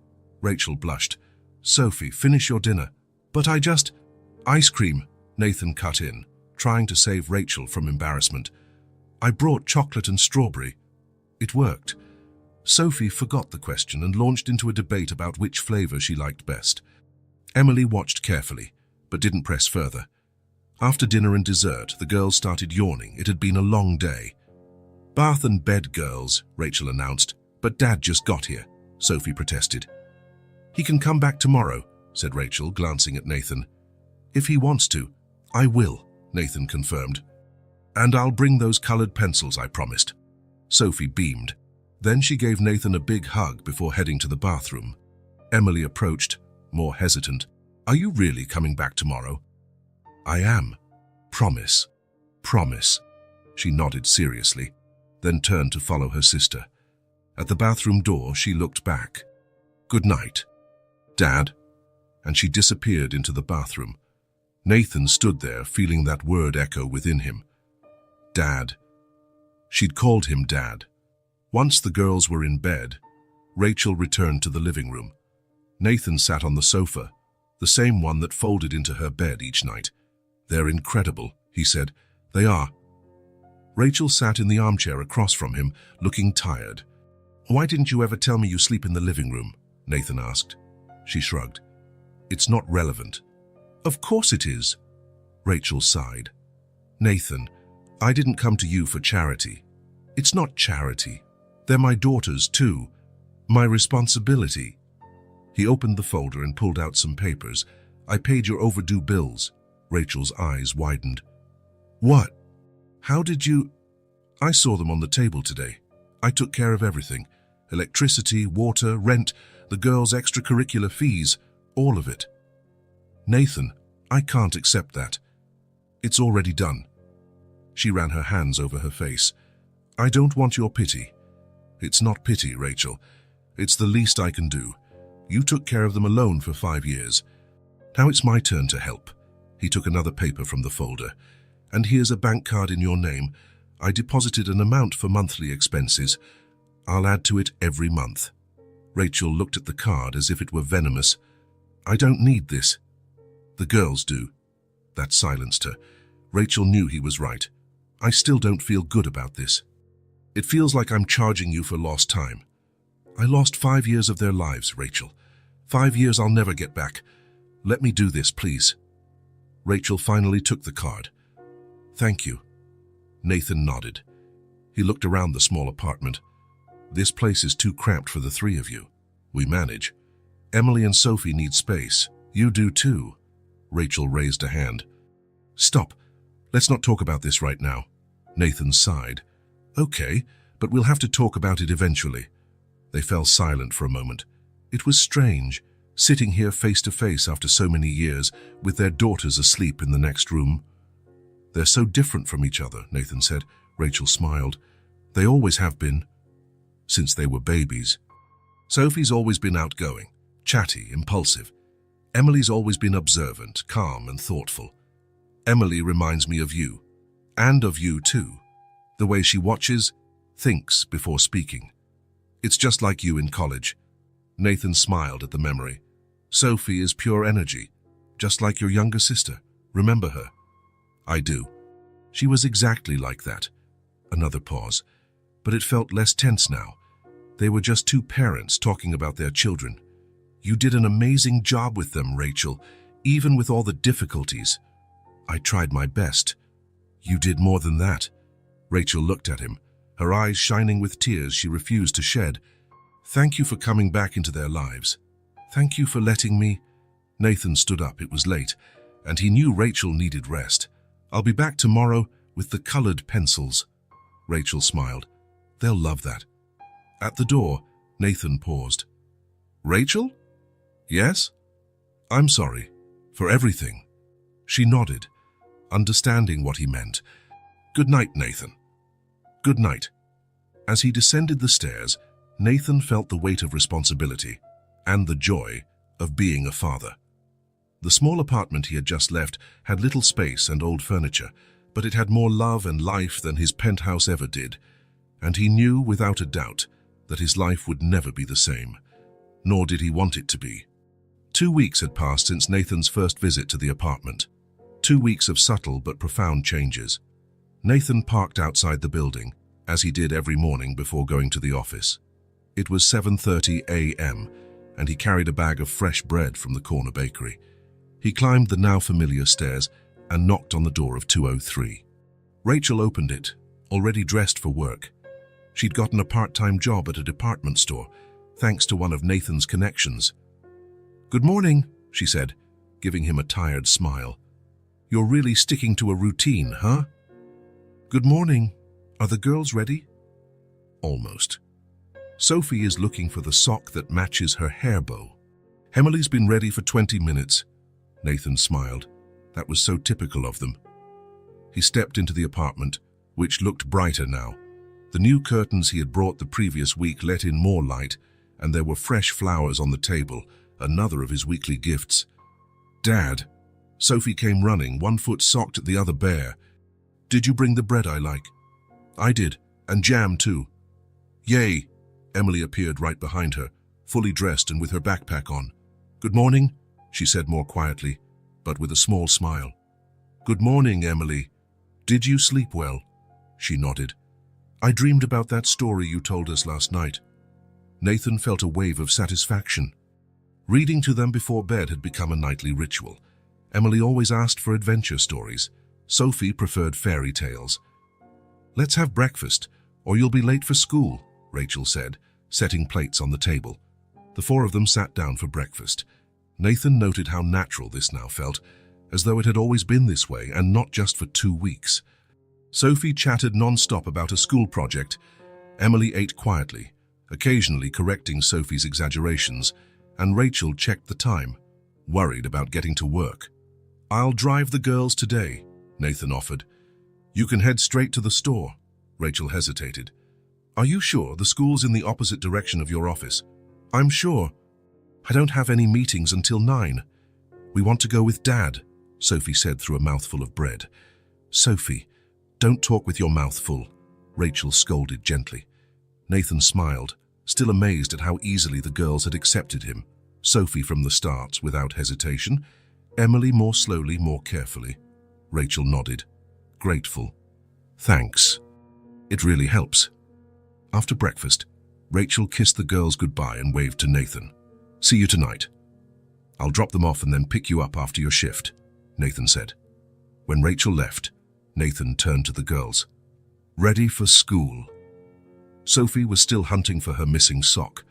Rachel blushed. Sophie, finish your dinner. But I just... Ice cream, Nathan cut in, trying to save Rachel from embarrassment. I brought chocolate and strawberry. It worked. Sophie forgot the question and launched into a debate about which flavor she liked best. Emily watched carefully, but didn't press further. After dinner and dessert, the girls started yawning. It had been a long day. Bath and bed, girls, Rachel announced. But Dad just got here, Sophie protested. He can come back tomorrow, said Rachel, glancing at Nathan. If he wants to, I will, Nathan confirmed. And I'll bring those colored pencils I promised. Sophie beamed. Then she gave Nathan a big hug before heading to the bathroom. Emily approached, more hesitant. Are you really coming back tomorrow? I am. Promise. Promise. She nodded seriously, then turned to follow her sister. At the bathroom door, she looked back. Good night, Dad. And she disappeared into the bathroom. Nathan stood there, feeling that word echo within him. Dad. She'd called him Dad. Once the girls were in bed, Rachel returned to the living room. Nathan sat on the sofa, the same one that folded into her bed each night. They're incredible, he said. They are. Rachel sat in the armchair across from him, looking tired. Why didn't you ever tell me you sleep in the living room? Nathan asked. She shrugged. It's not relevant. Of course it is. Rachel sighed. Nathan, I didn't come to you for charity. It's not charity. They're my daughters too. My responsibility. He opened the folder and pulled out some papers. I paid your overdue bills. Rachel's eyes widened. What? How did you... I saw them on the table today. I took care of everything. Electricity, water, rent, the girls' extracurricular fees, all of it. Nathan, I can't accept that. It's already done. She ran her hands over her face. I don't want your pity. It's not pity, Rachel. It's the least I can do. You took care of them alone for 5 years. Now it's my turn to help. He took another paper from the folder. And here's a bank card in your name. I deposited an amount for monthly expenses. I'll add to it every month. Rachel looked at the card as if it were venomous. I don't need this. The girls do. That silenced her. Rachel knew he was right. I still don't feel good about this. It feels like I'm charging you for lost time. I lost 5 years of their lives, Rachel. 5 years I'll never get back. Let me do this, please. Rachel finally took the card. Thank you. Nathan nodded. He looked around the small apartment. This place is too cramped for the 3 of you. We manage. Emily and Sophie need space. You do too. Rachel raised a hand. Stop. Let's not talk about this right now. Nathan sighed. Okay, but we'll have to talk about it eventually. They fell silent for a moment. It was strange, sitting here face to face after so many years, with their daughters asleep in the next room. They're so different from each other, Nathan said. Rachel smiled. They always have been, since they were babies. Sophie's always been outgoing, chatty, impulsive. Emily's always been observant, calm and thoughtful. Emily reminds me of you, and of you too. The way she watches, thinks before speaking. It's just like you in college. Nathan smiled at the memory. Sophie is pure energy, just like your younger sister. Remember her? I do. She was exactly like that. Another pause. But it felt less tense now. They were just 2 parents talking about their children. You did an amazing job with them, Rachel, even with all the difficulties. I tried my best. You did more than that. Rachel looked at him, her eyes shining with tears she refused to shed. Thank you for coming back into their lives. Thank you for letting me... Nathan stood up. It was late, and he knew Rachel needed rest. I'll be back tomorrow with the colored pencils. Rachel smiled. They'll love that. At the door, Nathan paused. Rachel? Yes? I'm sorry. For everything. She nodded, understanding what he meant. Good night, Nathan. Good night. As he descended the stairs, Nathan felt the weight of responsibility and the joy of being a father. The small apartment he had just left had little space and old furniture, but it had more love and life than his penthouse ever did, and he knew without a doubt that his life would never be the same, nor did he want it to be. 2 weeks had passed since Nathan's first visit to the apartment. 2 weeks of subtle but profound changes. Nathan parked outside the building, as he did every morning before going to the office. It was 7:30 a.m., and he carried a bag of fresh bread from the corner bakery. He climbed the now familiar stairs and knocked on the door of 203. Rachel opened it, already dressed for work. She'd gotten a part-time job at a department store, thanks to one of Nathan's connections. Good morning, she said, giving him a tired smile. You're really sticking to a routine, huh? Good morning. Are the girls ready? Almost. Sophie is looking for the sock that matches her hair bow. Emily's been ready for 20 minutes. Nathan smiled. That was so typical of them. He stepped into the apartment, which looked brighter now. The new curtains he had brought the previous week let in more light, and there were fresh flowers on the table, another of his weekly gifts. Dad! Sophie came running, one foot socked at the other bare. Did you bring the bread I like? I did, and jam too. Yay! Emily appeared right behind her, fully dressed and with her backpack on. Good morning, she said more quietly, but with a small smile. Good morning, Emily. Did you sleep well? She nodded. I dreamed about that story you told us last night. Nathan felt a wave of satisfaction. Reading to them before bed had become a nightly ritual. Emily always asked for adventure stories. Sophie preferred fairy tales. Let's have breakfast, or you'll be late for school, Rachel said, setting plates on the table. The 4 of them sat down for breakfast. Nathan noted how natural this now felt, as though it had always been this way and not just for 2 weeks. Sophie chattered non-stop about a school project. Emily ate quietly, occasionally correcting Sophie's exaggerations, and Rachel checked the time, worried about getting to work. "I'll drive the girls today," Nathan offered. "You can head straight to the store." Rachel hesitated. "Are you sure? The school's in the opposite direction of your office." "I'm sure. I don't have any meetings until 9. "We want to go with Dad," Sophie said through a mouthful of bread. "Sophie, don't talk with your mouth full," Rachel scolded gently. Nathan smiled, still amazed at how easily the girls had accepted him. Sophie from the start, without hesitation. Emily more slowly, more carefully. Rachel nodded, grateful. "Thanks. It really helps." After breakfast, Rachel kissed the girls goodbye and waved to Nathan. "See you tonight. I'll drop them off and then pick you up after your shift," Nathan said. When Rachel left, Nathan turned to the girls. "Ready for school?" Sophie was still hunting for her missing sock.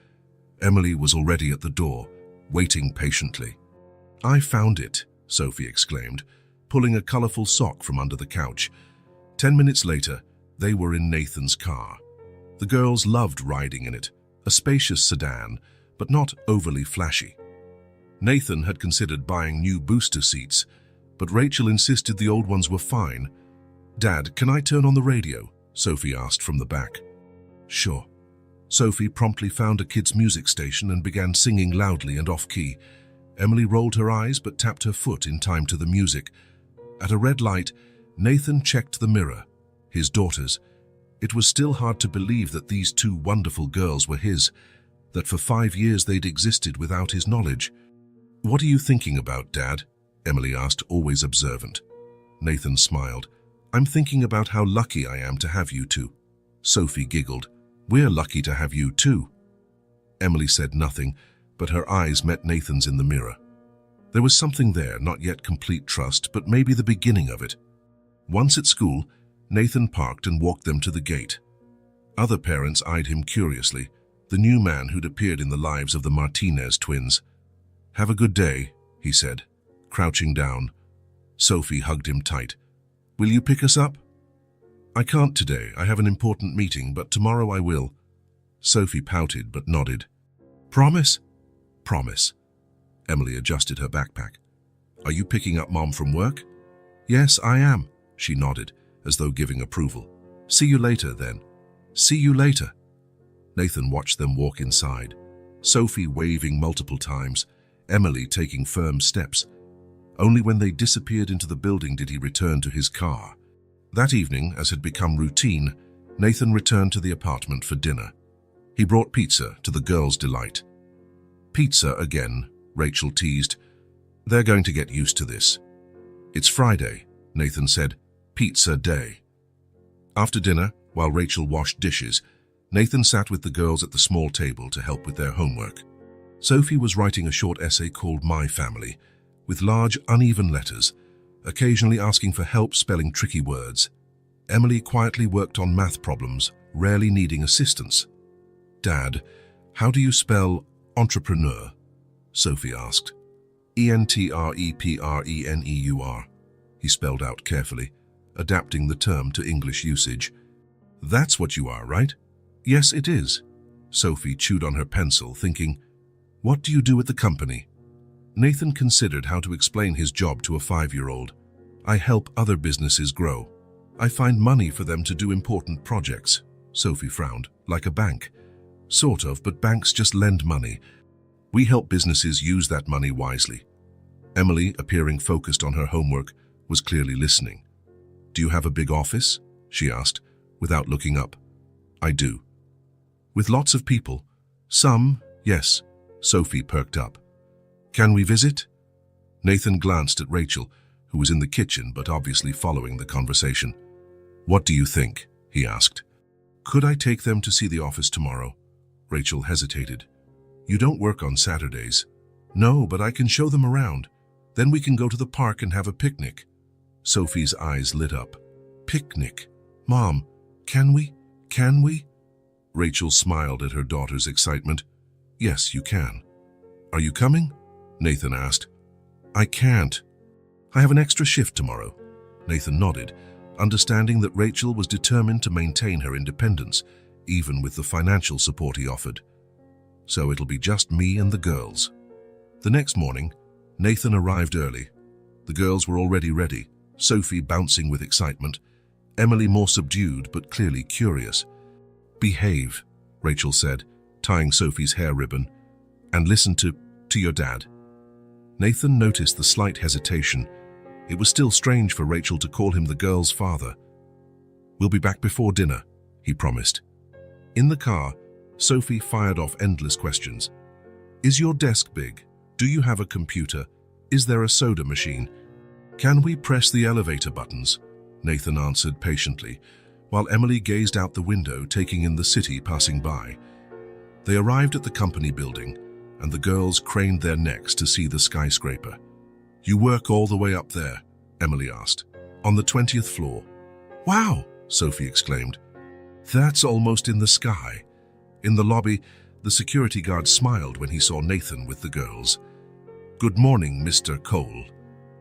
Emily was already at the door, waiting patiently. "I found it," Sophie exclaimed, pulling a colorful sock from under the couch. 10 minutes later, they were in Nathan's car. The girls loved riding in it, a spacious sedan, but not overly flashy. Nathan had considered buying new booster seats, but Rachel insisted the old ones were fine. "Dad, can I turn on the radio?" Sophie asked from the back. "Sure." Sophie promptly found a kids' music station and began singing loudly and off-key. Emily rolled her eyes but tapped her foot in time to the music. At a red light, Nathan checked the mirror. His daughters. It was still hard to believe that these two wonderful girls were his, that for 5 years they'd existed without his knowledge. "What are you thinking about, Dad?" Emily asked, always observant. Nathan smiled. "I'm thinking about how lucky I am to have you two." Sophie giggled. "We're lucky to have you too." Emily said nothing, but her eyes met Nathan's in the mirror. There was something there, not yet complete trust, but maybe the beginning of it. Once at school, Nathan parked and walked them to the gate. Other parents eyed him curiously, the new man who'd appeared in the lives of the Martinez twins. "Have a good day," he said, crouching down. Sophie hugged him tight. "Will you pick us up?" "I can't today. I have an important meeting, but tomorrow I will." Sophie pouted but nodded. "Promise?" "Promise." Emily adjusted her backpack. "Are you picking up Mom from work?" "Yes, I am," she nodded, as though giving approval. "See you later, then." "See you later." Nathan watched them walk inside, Sophie waving multiple times, Emily taking firm steps. Only when they disappeared into the building did he return to his car. That evening, as had become routine, Nathan returned to the apartment for dinner. He brought pizza, to the girls' delight. "Pizza again," Rachel teased. "They're going to get used to this." "It's Friday," Nathan said. "Pizza day." After dinner, while Rachel washed dishes, Nathan sat with the girls at the small table to help with their homework. Sophie was writing a short essay called My Family, with large, uneven letters, occasionally asking for help spelling tricky words. Emily quietly worked on math problems, rarely needing assistance. "Dad, how do you spell entrepreneur?" Sophie asked. "Entrepreneur," he spelled out carefully, adapting the term to English usage. "That's what you are, right?" "Yes, it is." Sophie chewed on her pencil, thinking, "What do you do at the company?" Nathan considered how to explain his job to a 5-year-old. "I help other businesses grow. I find money for them to do important projects." Sophie frowned. "Like a bank?" "Sort of, but banks just lend money. We help businesses use that money wisely." Emily, appearing focused on her homework, was clearly listening. "Do you have a big office?" she asked, without looking up. "I do." "With lots of people?" "Some, yes." Sophie perked up. "Can we visit?" Nathan glanced at Rachel, who was in the kitchen but obviously following the conversation. "What do you think?" he asked. "Could I take them to see the office tomorrow?" Rachel hesitated. "You don't work on Saturdays." "No, but I can show them around. Then we can go to the park and have a picnic." Sophie's eyes lit up. "Picnic? Mom, can we? Can we?" Rachel smiled at her daughter's excitement. "Yes, you can." "Are you coming?" Nathan asked. "I can't. I have an extra shift tomorrow." Nathan nodded, understanding that Rachel was determined to maintain her independence, even with the financial support he offered. So it'll be just me and the girls. The next morning, Nathan arrived early. The girls were already ready, Sophie bouncing with excitement, Emily more subdued but clearly curious. "Behave," Rachel said, tying Sophie's hair ribbon, "and listen to your dad." Nathan noticed the slight hesitation. It was still strange for Rachel to call him the girl's father. "We'll be back before dinner," he promised. In the car, Sophie fired off endless questions. "Is your desk big? Do you have a computer? Is there a soda machine? Can we press the elevator buttons?" Nathan answered patiently, while Emily gazed out the window, taking in the city passing by. They arrived at the company building, and the girls craned their necks to see the skyscraper. "You work all the way up there?" Emily asked. "On the 20th floor." "Wow!" Sophie exclaimed. "That's almost in the sky." In the lobby, the security guard smiled when he saw Nathan with the girls. "Good morning, Mr. Cole.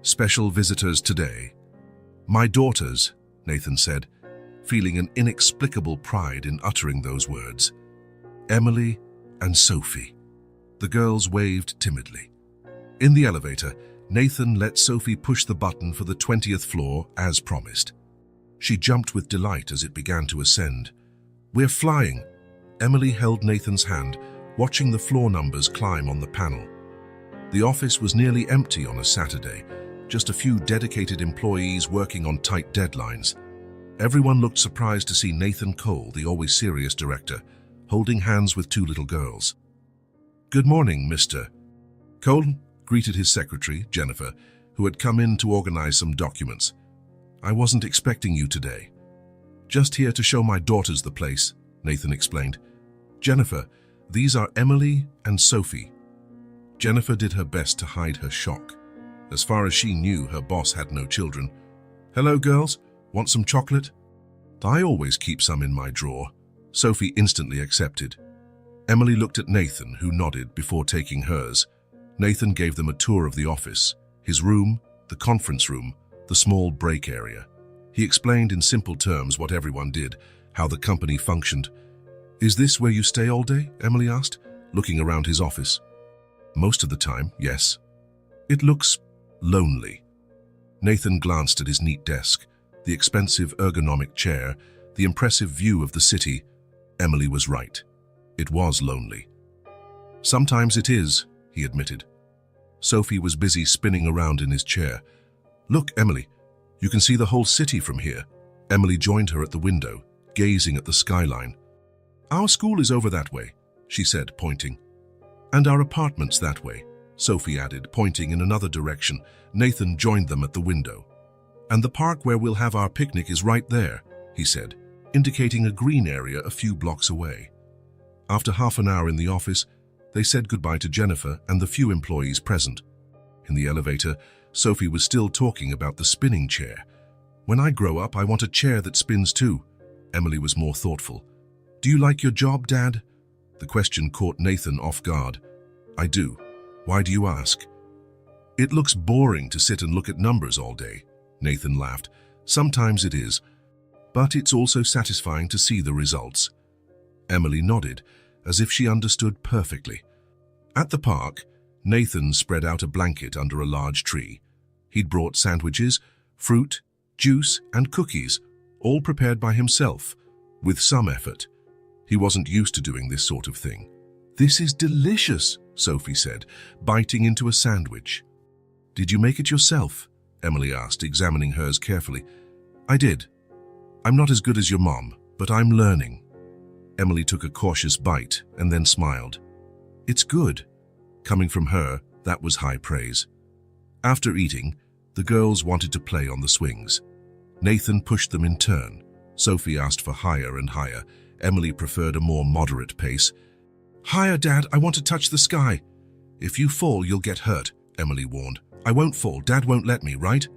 Special visitors today." "My daughters," Nathan said, feeling an inexplicable pride in uttering those words. "Emily and Sophie." The girls waved timidly. In the elevator, Nathan let Sophie push the button for the 20th floor as promised. She jumped with delight as it began to ascend. "We're flying." Emily held Nathan's hand, watching the floor numbers climb on the panel. The office was nearly empty on a Saturday, just a few dedicated employees working on tight deadlines. Everyone looked surprised to see Nathan Cole, the always serious director, holding hands with two little girls. "Good morning, Mr. Cole," greeted his secretary, Jennifer, who had come in to organize some documents. "I wasn't expecting you today." "Just here to show my daughters the place," Nathan explained. "Jennifer, these are Emily and Sophie." Jennifer did her best to hide her shock. As far as she knew, her boss had no children. "Hello, girls. Want some chocolate?" "I always keep some in my drawer." Sophie instantly accepted. Emily looked at Nathan, who nodded before taking hers. Nathan gave them a tour of the office, his room, the conference room, the small break area. He explained in simple terms what everyone did, how the company functioned. "Is this where you stay all day?" Emily asked, looking around his office. "Most of the time, yes." "It looks lonely." Nathan glanced at his neat desk, the expensive ergonomic chair, the impressive view of the city. Emily was right. It was lonely. "Sometimes it is," he admitted. Sophie was busy spinning around in his chair. "Look, Emily, you can see the whole city from here." Emily joined her at the window, gazing at the skyline. "Our school is over that way," she said, pointing. "And our apartment's that way," Sophie added, pointing in another direction. Nathan joined them at the window. "And the park where we'll have our picnic is right there," he said, indicating a green area a few blocks away. After half an hour in the office, they said goodbye to Jennifer and the few employees present. In the elevator, Sophie was still talking about the spinning chair. "When I grow up, I want a chair that spins too." Emily was more thoughtful. "Do you like your job, Dad?" The question caught Nathan off guard. "I do. Why do you ask?" "It looks boring to sit and look at numbers all day," Nathan laughed. "Sometimes it is, but it's also satisfying to see the results." Emily nodded, as if she understood perfectly. At the park, Nathan spread out a blanket under a large tree. He'd brought sandwiches, fruit, juice, and cookies, all prepared by himself, with some effort. He wasn't used to doing this sort of thing. "This is delicious," Sophie said, biting into a sandwich. "Did you make it yourself?" Emily asked, examining hers carefully. "I did. I'm not as good as your mom, but I'm learning." Emily took a cautious bite and then smiled. "It's good." Coming from her, that was high praise. After eating, the girls wanted to play on the swings. Nathan pushed them in turn. Sophie asked for higher and higher. Emily preferred a more moderate pace. "Higher, Dad, I want to touch the sky." "If you fall, you'll get hurt," Emily warned. "I won't fall. Dad won't let me, right?"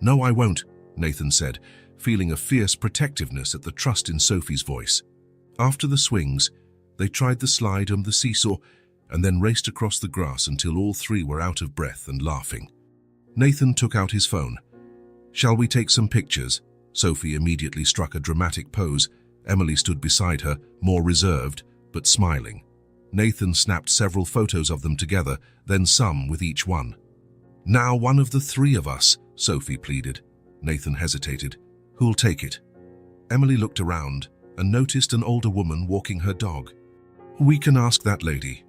"No, I won't," Nathan said, feeling a fierce protectiveness at the trust in Sophie's voice. After the swings, they tried the slide on the seesaw and then raced across the grass until all three were out of breath and laughing. Nathan took out his phone. "Shall we take some pictures?" Sophie immediately struck a dramatic pose. Emily stood beside her, more reserved, but smiling. Nathan snapped several photos of them together, then some with each one. "Now one of the three of us," Sophie pleaded. Nathan hesitated. "Who'll take it?" Emily looked around and noticed an older woman walking her dog. "We can ask that lady."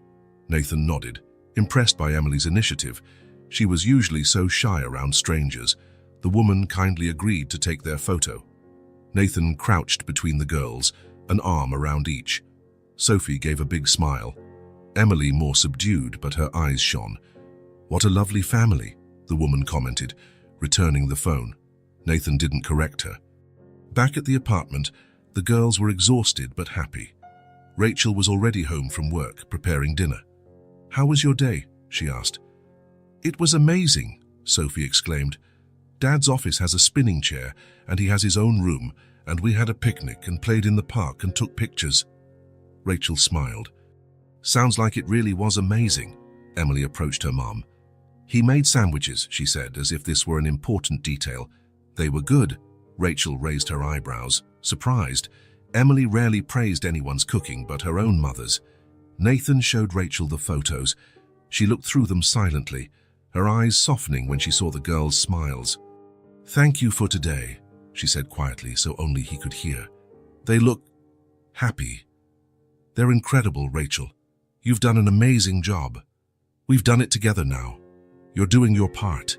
Nathan nodded, impressed by Emily's initiative. She was usually so shy around strangers. The woman kindly agreed to take their photo. Nathan crouched between the girls, an arm around each. Sophie gave a big smile. Emily more subdued, but her eyes shone. "What a lovely family," the woman commented, returning the phone. Nathan didn't correct her. Back at the apartment, the girls were exhausted but happy. Rachel was already home from work, preparing dinner. "How was your day?" she asked. "It was amazing," Sophie exclaimed. "Dad's office has a spinning chair, and he has his own room, and we had a picnic and played in the park and took pictures." Rachel smiled. "Sounds like it really was amazing." Emily approached her mom. "He made sandwiches," she said, as if this were an important detail. "They were good." Rachel raised her eyebrows, surprised. Emily rarely praised anyone's cooking but her own mother's. Nathan showed Rachel the photos. She looked through them silently, her eyes softening when she saw the girls' smiles. "Thank you for today," she said quietly so only he could hear. "They look happy. They're incredible, Rachel. You've done an amazing job. We've done it together now. You're doing your part."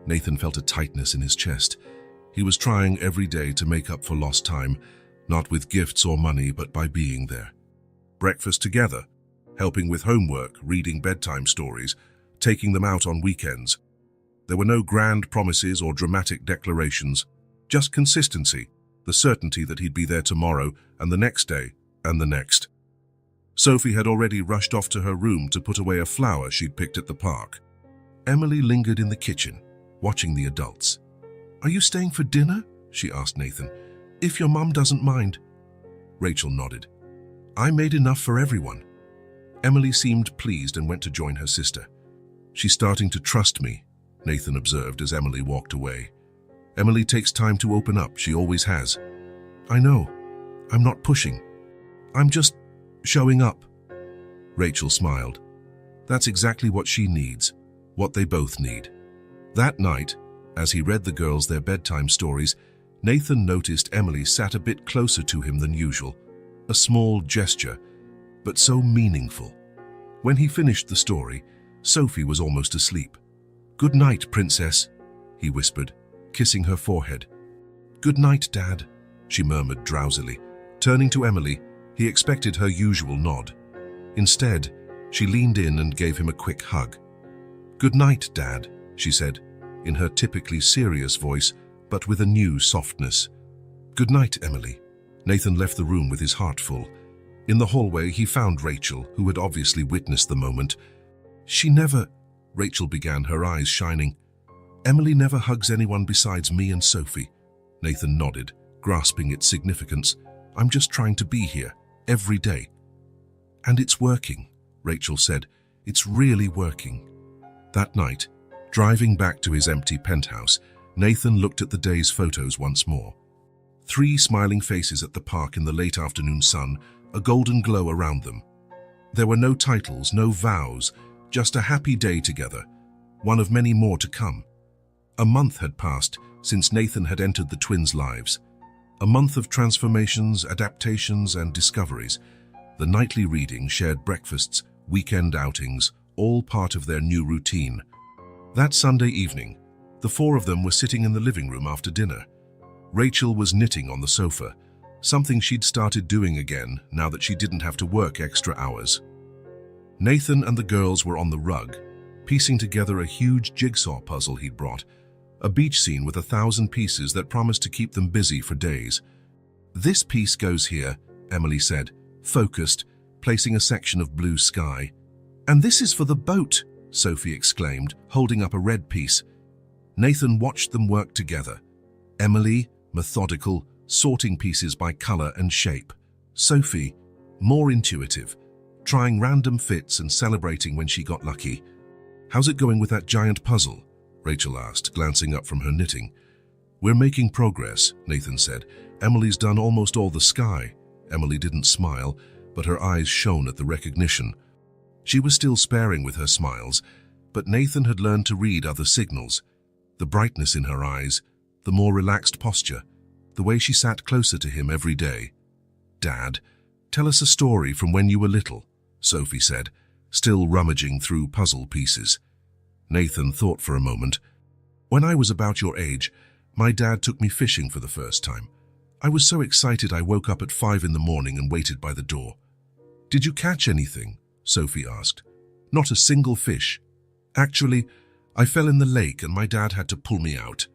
Nathan felt a tightness in his chest. He was trying every day to make up for lost time, not with gifts or money, but by being there. Breakfast together, helping with homework, reading bedtime stories, taking them out on weekends. There were no grand promises or dramatic declarations, just consistency, the certainty that he'd be there tomorrow and the next day and the next. Sophie had already rushed off to her room to put away a flower she'd picked at the park. Emily lingered in the kitchen, watching the adults. "Are you staying for dinner?" she asked Nathan. "If your mum doesn't mind." Rachel nodded. "I made enough for everyone." Emily seemed pleased and went to join her sister. "She's starting to trust me," Nathan observed as Emily walked away. "Emily takes time to open up, she always has." "I know. I'm not pushing. I'm just showing up." Rachel smiled. That's exactly what she needs, what they both need. That night, as he read the girls their bedtime stories, Nathan noticed Emily sat a bit closer to him than usual. A small gesture, but so meaningful. When he finished the story, Sophie was almost asleep. "Good night, princess," he whispered, kissing her forehead. "Good night, Dad," she murmured drowsily. Turning to Emily, he expected her usual nod. Instead, she leaned in and gave him a quick hug. "Good night, Dad," she said, in her typically serious voice, but with a new softness. "Good night, Emily." Nathan left the room with his heart full. In the hallway, he found Rachel, who had obviously witnessed the moment. "She never," Rachel began, her eyes shining. "Emily never hugs anyone besides me and Sophie." Nathan nodded, grasping its significance. "I'm just trying to be here, every day." "And it's working," Rachel said. "It's really working." That night, driving back to his empty penthouse, Nathan looked at the day's photos once more. 3 smiling faces at the park in the late afternoon sun, a golden glow around them. There were no titles, no vows, just a happy day together, one of many more to come. A month had passed since Nathan had entered the twins' lives. A month of transformations, adaptations, and discoveries. The nightly reading, shared breakfasts, weekend outings, all part of their new routine. That Sunday evening, the 4 of them were sitting in the living room after dinner. Rachel was knitting on the sofa, something she'd started doing again now that she didn't have to work extra hours. Nathan and the girls were on the rug, piecing together a huge jigsaw puzzle he'd brought, a beach scene with 1,000 pieces that promised to keep them busy for days. "This piece goes here," Emily said, focused, placing a section of blue sky. "And this is for the boat," Sophie exclaimed, holding up a red piece. Nathan watched them work together. Emily, methodical, sorting pieces by color and shape. Sophie, more intuitive, trying random fits and celebrating when she got lucky. "How's it going with that giant puzzle?" Rachel asked, glancing up from her knitting. "We're making progress," Nathan said. "Emily's done almost all the sky." Emily didn't smile, but her eyes shone at the recognition. She was still sparing with her smiles, but Nathan had learned to read other signals. The brightness in her eyes, the more relaxed posture, the way she sat closer to him every day. "Dad, tell us a story from when you were little," Sophie said, still rummaging through puzzle pieces. Nathan thought for a moment. "When I was about your age, my dad took me fishing for the first time. I was so excited I woke up at 5 in the morning and waited by the door." "Did you catch anything?" Sophie asked. "Not a single fish. Actually, I fell in the lake and my dad had to pull me out."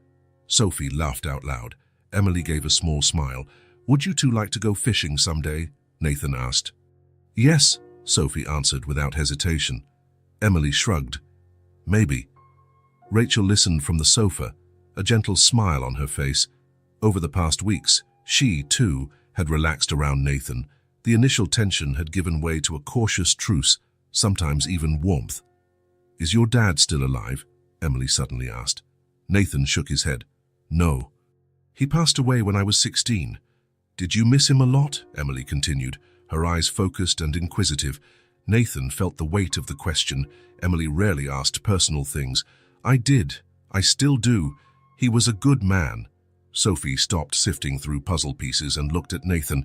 Sophie laughed out loud. Emily gave a small smile. "Would you two like to go fishing someday?" Nathan asked. "Yes," Sophie answered without hesitation. Emily shrugged. "Maybe." Rachel listened from the sofa, a gentle smile on her face. Over the past weeks, she, too, had relaxed around Nathan. The initial tension had given way to a cautious truce, sometimes even warmth. "Is your dad still alive?" Emily suddenly asked. Nathan shook his head. "No. He passed away when I was 16. "Did you miss him a lot?" Emily continued, her eyes focused and inquisitive. Nathan felt the weight of the question. Emily rarely asked personal things. "I did. I still do. He was a good man." Sophie stopped sifting through puzzle pieces and looked at Nathan.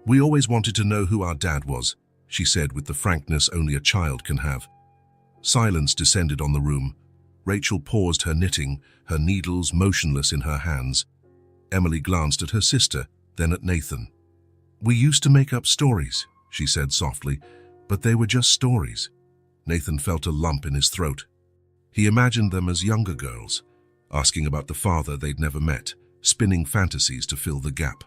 "We always wanted to know who our dad was," she said with the frankness only a child can have. Silence descended on the room. Rachel paused her knitting, her needles motionless in her hands. Emily glanced at her sister, then at Nathan. "We used to make up stories," she said softly, "but they were just stories." Nathan felt a lump in his throat. He imagined them as younger girls, asking about the father they'd never met, spinning fantasies to fill the gap.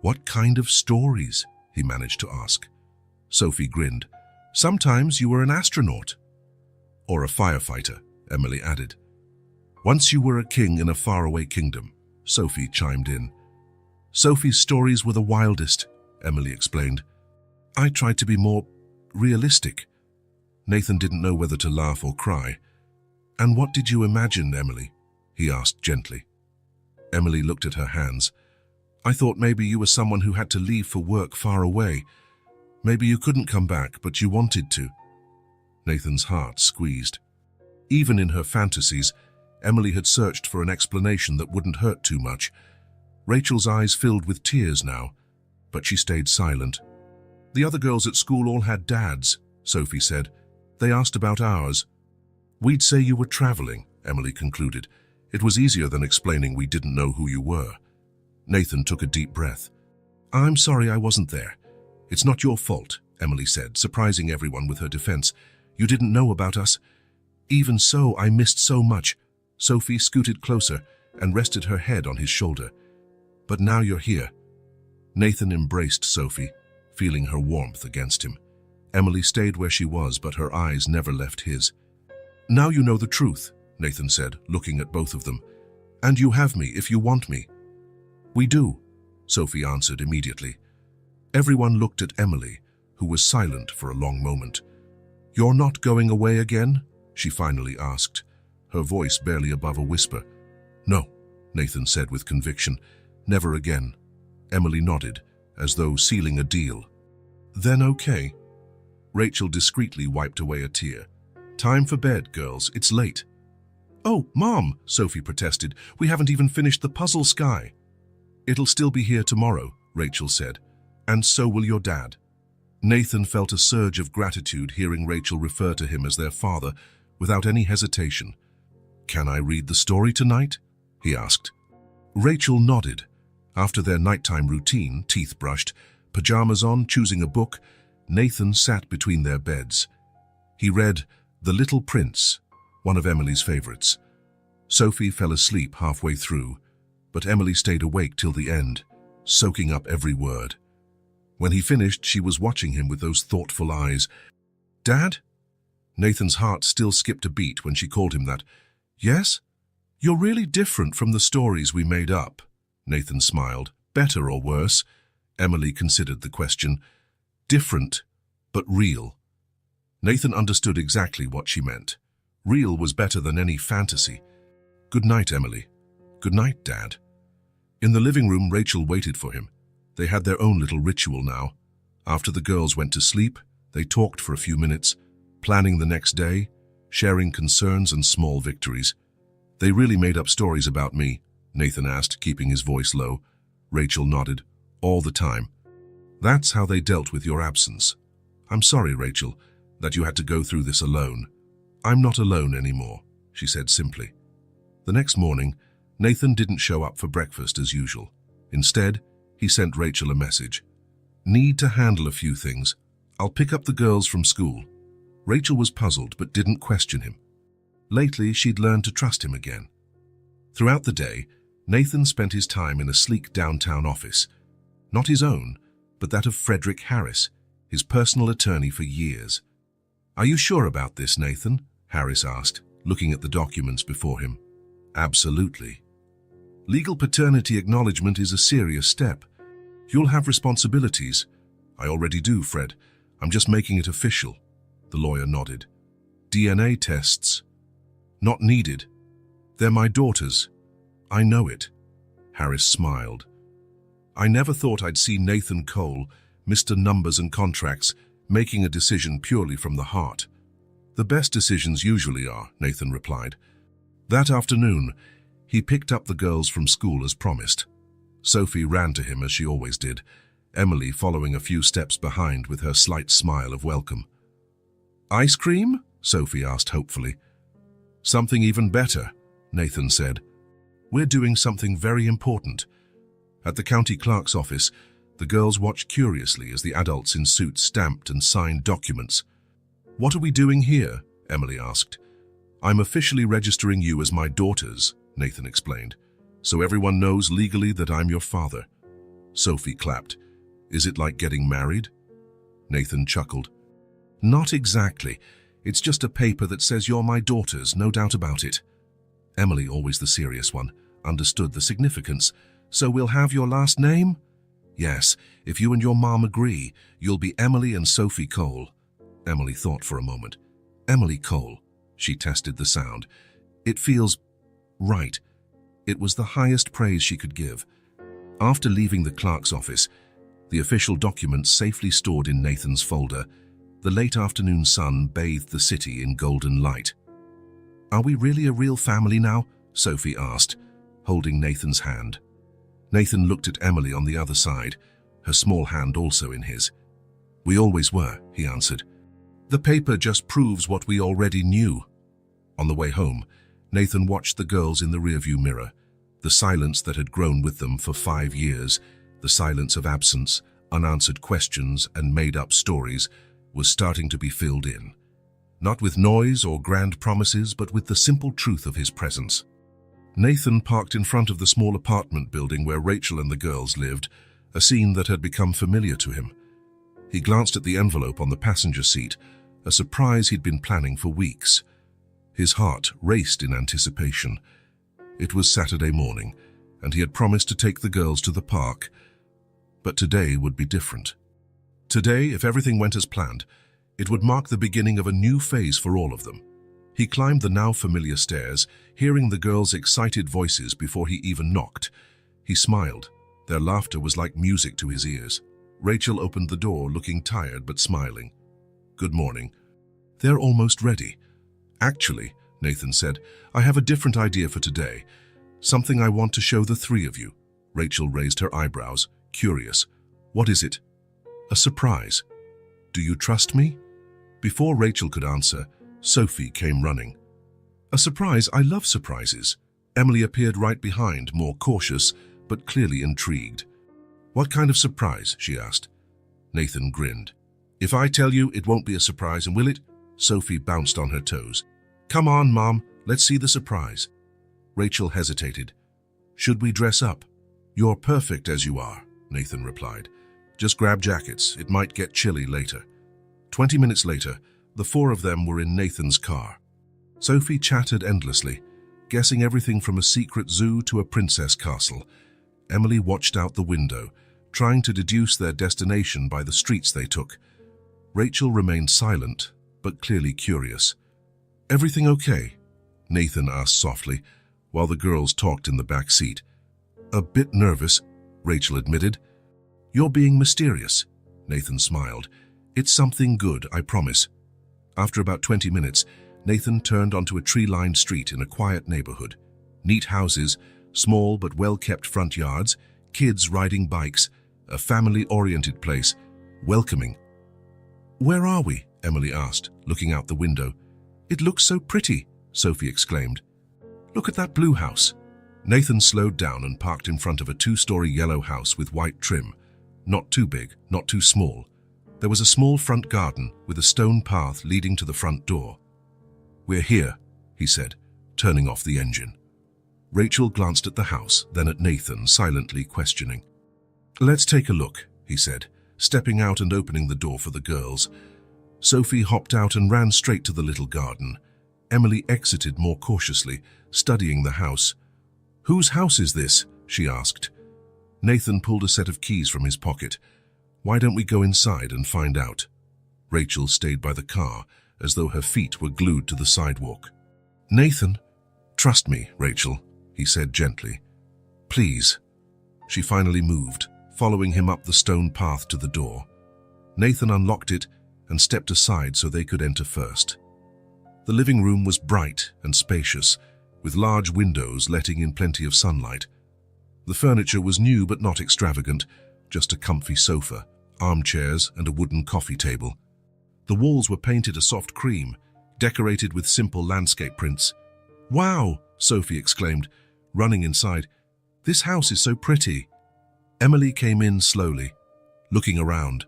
"What kind of stories?" he managed to ask. Sophie grinned. "Sometimes you were an astronaut." "Or a firefighter," Emily added. "Once you were a king in a faraway kingdom," Sophie chimed in. "Sophie's stories were the wildest," Emily explained. "I tried to be more realistic." Nathan didn't know whether to laugh or cry. "And what did you imagine, Emily?" he asked gently. Emily looked at her hands. "I thought maybe you were someone who had to leave for work far away. Maybe you couldn't come back, but you wanted to." Nathan's heart squeezed. Even in her fantasies, Emily had searched for an explanation that wouldn't hurt too much. Rachel's eyes filled with tears now, but she stayed silent. "The other girls at school all had dads," Sophie said. "They asked about ours." "We'd say you were traveling," Emily concluded. "It was easier than explaining we didn't know who you were." Nathan took a deep breath. "I'm sorry I wasn't there. It's not your fault," Emily said, surprising everyone with her defense. "You didn't know about us." "Even so, I missed so much." Sophie scooted closer and rested her head on his shoulder. "But now you're here." Nathan embraced Sophie, feeling her warmth against him. Emily stayed where she was, but her eyes never left his. "Now you know the truth," Nathan said, looking at both of them. "And you have me if you want me." "We do," Sophie answered immediately. Everyone looked at Emily, who was silent for a long moment. "You're not going away again?" she finally asked, her voice barely above a whisper. "No," Nathan said with conviction. "Never again." Emily nodded, as though sealing a deal. "Then okay." Rachel discreetly wiped away a tear. "Time for bed, girls. It's late." "Oh, Mom," Sophie protested. "We haven't even finished the puzzle sky." "It'll still be here tomorrow," Rachel said. "And so will your dad." Nathan felt a surge of gratitude hearing Rachel refer to him as their father without any hesitation. "Can I read the story tonight?" he asked. Rachel nodded. After their nighttime routine, teeth brushed, pajamas on, choosing a book, Nathan sat between their beds. He read The Little Prince, one of Emily's favorites. Sophie fell asleep halfway through, but Emily stayed awake till the end, soaking up every word. When he finished, she was watching him with those thoughtful eyes. "Dad?" Nathan's heart still skipped a beat when she called him that. "Yes? You're really different from the stories we made up." Nathan smiled. "Better or worse?" Emily considered the question. "Different, but real." Nathan understood exactly what she meant. Real was better than any fantasy. "Good night, Emily." "Good night, Dad." In the living room, Rachel waited for him. They had their own little ritual now. After the girls went to sleep, they talked for a few minutes, planning the next day, sharing concerns and small victories. "They really made up stories about me?" Nathan asked, keeping his voice low. Rachel nodded. "All the time. That's how they dealt with your absence. I'm sorry, Rachel, that you had to go through this alone." "I'm not alone anymore," she said simply. The next morning, Nathan didn't show up for breakfast as usual. Instead, he sent Rachel a message. "Need to handle a few things. I'll pick up the girls from school." Rachel was puzzled but didn't question him. Lately, she'd learned to trust him again. Throughout the day, Nathan spent his time in a sleek downtown office. Not his own, but that of Frederick Harris, his personal attorney for years. "Are you sure about this, Nathan?" Harris asked, looking at the documents before him. "Absolutely. Legal paternity acknowledgement is a serious step. You'll have responsibilities." "I already do, Fred. I'm just making it official." The lawyer nodded. "DNA tests?" "Not needed. They're my daughters." "I know it." Harris smiled. "I never thought I'd see Nathan Cole, Mr. Numbers and Contracts, making a decision purely from the heart." "The best decisions usually are," Nathan replied. That afternoon, he picked up the girls from school as promised. Sophie ran to him as she always did, Emily following a few steps behind with her slight smile of welcome. "Ice cream?" Sophie asked hopefully. "Something even better," Nathan said. "We're doing something very important." At the county clerk's office, the girls watched curiously as the adults in suits stamped and signed documents. "What are we doing here?" Emily asked. "I'm officially registering you as my daughters," Nathan explained, "so everyone knows legally that I'm your father." Sophie clapped. "Is it like getting married?" Nathan chuckled. "Not exactly. It's just a paper that says you're my daughters, no doubt about it." Emily, always the serious one, understood the significance. "So we'll have your last name?" "Yes, if you and your mom agree, you'll be Emily and Sophie Cole." Emily thought for a moment. "Emily Cole." She tested the sound. "It feels right." It was the highest praise she could give. After leaving the clerk's office, the official documents safely stored in Nathan's folder, the late afternoon sun bathed the city in golden light. "Are we really a real family now?" Sophie asked, holding Nathan's hand. Nathan looked at Emily on the other side, her small hand also in his. "We always were," he answered. "The paper just proves what we already knew." On the way home, Nathan watched the girls in the rearview mirror, the silence that had grown with them for 5 years, the silence of absence, unanswered questions, and made-up stories, was starting to be filled in. Not with noise or grand promises, but with the simple truth of his presence. Nathan parked in front of the small apartment building where Rachel and the girls lived, a scene that had become familiar to him. He glanced at the envelope on the passenger seat, a surprise he'd been planning for weeks. His heart raced in anticipation. It was Saturday morning, and he had promised to take the girls to the park. But today would be different. Today, if everything went as planned, it would mark the beginning of a new phase for all of them. He climbed the now familiar stairs, hearing the girls' excited voices before he even knocked. He smiled. Their laughter was like music to his ears. Rachel opened the door, looking tired but smiling. "Good morning." "They're almost ready." "Actually," Nathan said, "I have a different idea for today. Something I want to show the 3 of you." Rachel raised her eyebrows, curious. "What is it?" "A surprise." "Do you trust me?" Before Rachel could answer, Sophie came running. "A surprise? I love surprises." Emily appeared right behind, more cautious, but clearly intrigued. "What kind of surprise?" she asked. Nathan grinned. "If I tell you, it won't be a surprise, and will it?" Sophie bounced on her toes. "Come on, Mom, let's see the surprise." Rachel hesitated. "Should we dress up?" "You're perfect as you are," Nathan replied. "Just grab jackets, it might get chilly later." 20 minutes later, the 4 of them were in Nathan's car. Sophie chattered endlessly, guessing everything from a secret zoo to a princess castle. Emily watched out the window, trying to deduce their destination by the streets they took. Rachel remained silent, but clearly curious. "Everything okay?" Nathan asked softly, while the girls talked in the back seat. "A bit nervous," Rachel admitted. "You're being mysterious," Nathan smiled. "It's something good, I promise." After about 20 minutes, Nathan turned onto a tree-lined street in a quiet neighborhood. Neat houses, small but well-kept front yards, kids riding bikes, a family-oriented place, welcoming. "Where are we?" Emily asked, looking out the window. "It looks so pretty," Sophie exclaimed. "Look at that blue house." Nathan slowed down and parked in front of a 2-story yellow house with white trim. Not too big, not too small. There was a small front garden with a stone path leading to the front door. "We're here," he said, turning off the engine. Rachel glanced at the house, then at Nathan, silently questioning. "Let's take a look," he said, stepping out and opening the door for the girls. Sophie hopped out and ran straight to the little garden. Emily exited more cautiously, studying the house. "Whose house is this?" she asked. Nathan pulled a set of keys from his pocket. "Why don't we go inside and find out?" Rachel stayed by the car, as though her feet were glued to the sidewalk. "Nathan, trust me, Rachel," he said gently. "Please." She finally moved, following him up the stone path to the door. Nathan unlocked it and stepped aside so they could enter first. The living room was bright and spacious, with large windows letting in plenty of sunlight. The furniture was new but not extravagant, just a comfy sofa, armchairs, and a wooden coffee table. The walls were painted a soft cream, decorated with simple landscape prints. "Wow!" Sophie exclaimed, running inside. "This house is so pretty." Emily came in slowly, looking around.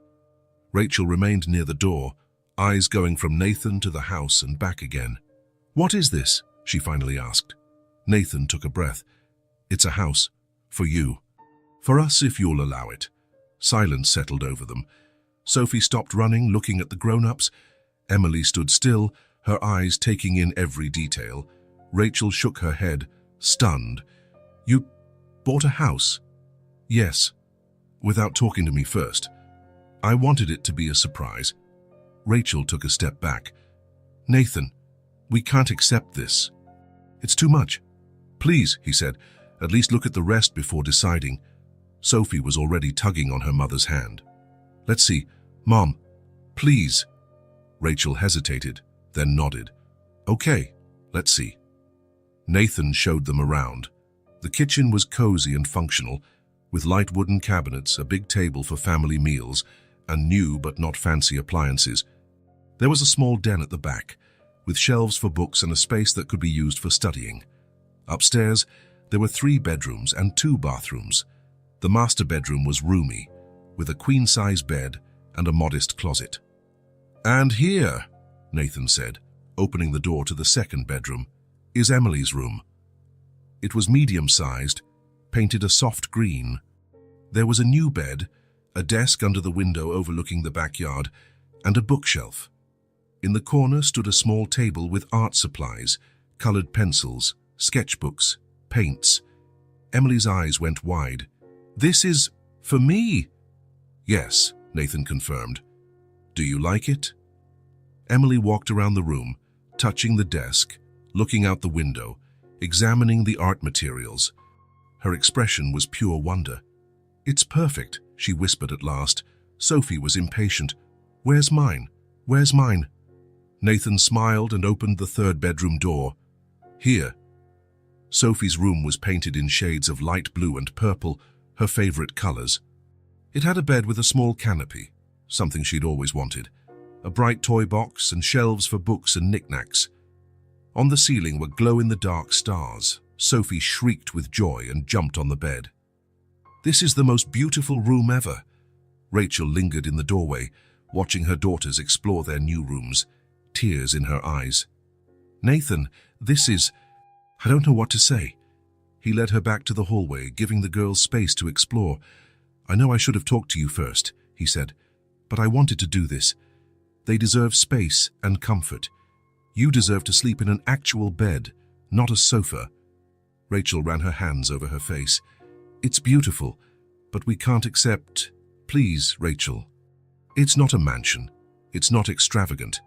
Rachel remained near the door, eyes going from Nathan to the house and back again. "What is this?" she finally asked. Nathan took a breath. "It's a house. For you. For us, if you'll allow it." Silence settled over them. Sophie stopped running, looking at the grown-ups. Emily stood still, her eyes taking in every detail. Rachel shook her head, stunned. "You bought a house?" "Yes." Without talking to me first. I wanted it to be a surprise. Rachel took a step back. "Nathan, we can't accept this. It's too much." "Please," he said, "at least look at the rest before deciding." Sophie was already tugging on her mother's hand. "Let's see. Mom, please." Rachel hesitated, then nodded. "Okay, let's see." Nathan showed them around. The kitchen was cozy and functional, with light wooden cabinets, a big table for family meals, and new but not fancy appliances. There was a small den at the back, with shelves for books and a space that could be used for studying. Upstairs, there were 3 bedrooms and 2 bathrooms. The master bedroom was roomy, with a queen-size bed and a modest closet. "And here," Nathan said, opening the door to the second bedroom, "is Emily's room." It was medium-sized, painted a soft green. There was a new bed, a desk under the window overlooking the backyard, and a bookshelf. In the corner stood a small table with art supplies, colored pencils, sketchbooks, paints. Emily's eyes went wide. "This is for me." "Yes," Nathan confirmed. "Do you like it?" Emily walked around the room, touching the desk, looking out the window, examining the art materials. Her expression was pure wonder. "It's perfect," she whispered at last. Sophie was impatient. "Where's mine? Where's mine?" Nathan smiled and opened the 3rd bedroom door. "Here." Sophie's room was painted in shades of light blue and purple, her favorite colors. It had a bed with a small canopy, something she'd always wanted, a bright toy box and shelves for books and knickknacks. On the ceiling were glow-in-the-dark stars. Sophie shrieked with joy and jumped on the bed. "This is the most beautiful room ever." Rachel lingered in the doorway, watching her daughters explore their new rooms, tears in her eyes. "Nathan, this is... I don't know what to say." He led her back to the hallway, giving the girls space to explore. "I know I should have talked to you first," he said, "but I wanted to do this. They deserve space and comfort. You deserve to sleep in an actual bed, not a sofa." Rachel ran her hands over her face. "It's beautiful, but we can't accept... Please, Rachel. It's not a mansion. It's not extravagant.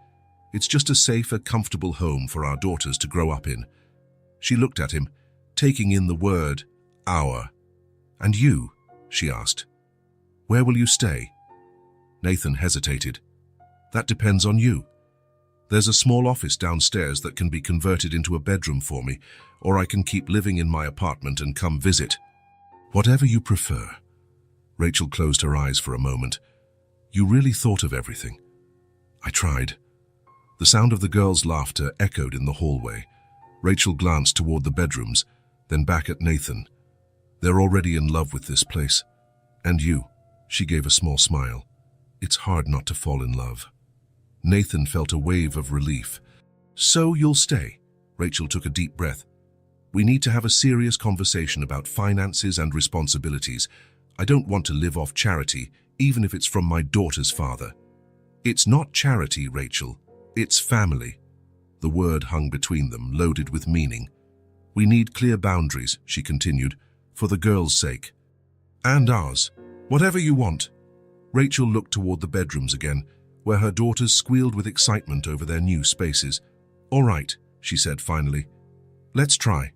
It's just a safer, comfortable home for our daughters to grow up in." She looked at him. taking in the word, our. And you? She asked. Where will you stay? Nathan hesitated. That depends on you. There's a small office downstairs that can be converted into a bedroom for me, or I can keep living in my apartment and come visit. Whatever you prefer. Rachel closed her eyes for a moment. You really thought of everything. I tried. The sound of the girls' laughter echoed in the hallway. Rachel glanced toward the bedrooms, then back at Nathan. They're already in love with this place. And you. She gave a small smile. It's hard not to fall in love. Nathan felt a wave of relief. So you'll stay. Rachel took a deep breath. We need to have a serious conversation about finances and responsibilities. I don't want to live off charity, even if it's from my daughter's father. It's not charity, Rachel. It's family. The word hung between them, loaded with meaning. We need clear boundaries, she continued, for the girls' sake. And ours. Whatever you want. Rachel looked toward the bedrooms again, where her daughters squealed with excitement over their new spaces. All right, she said finally. Let's try.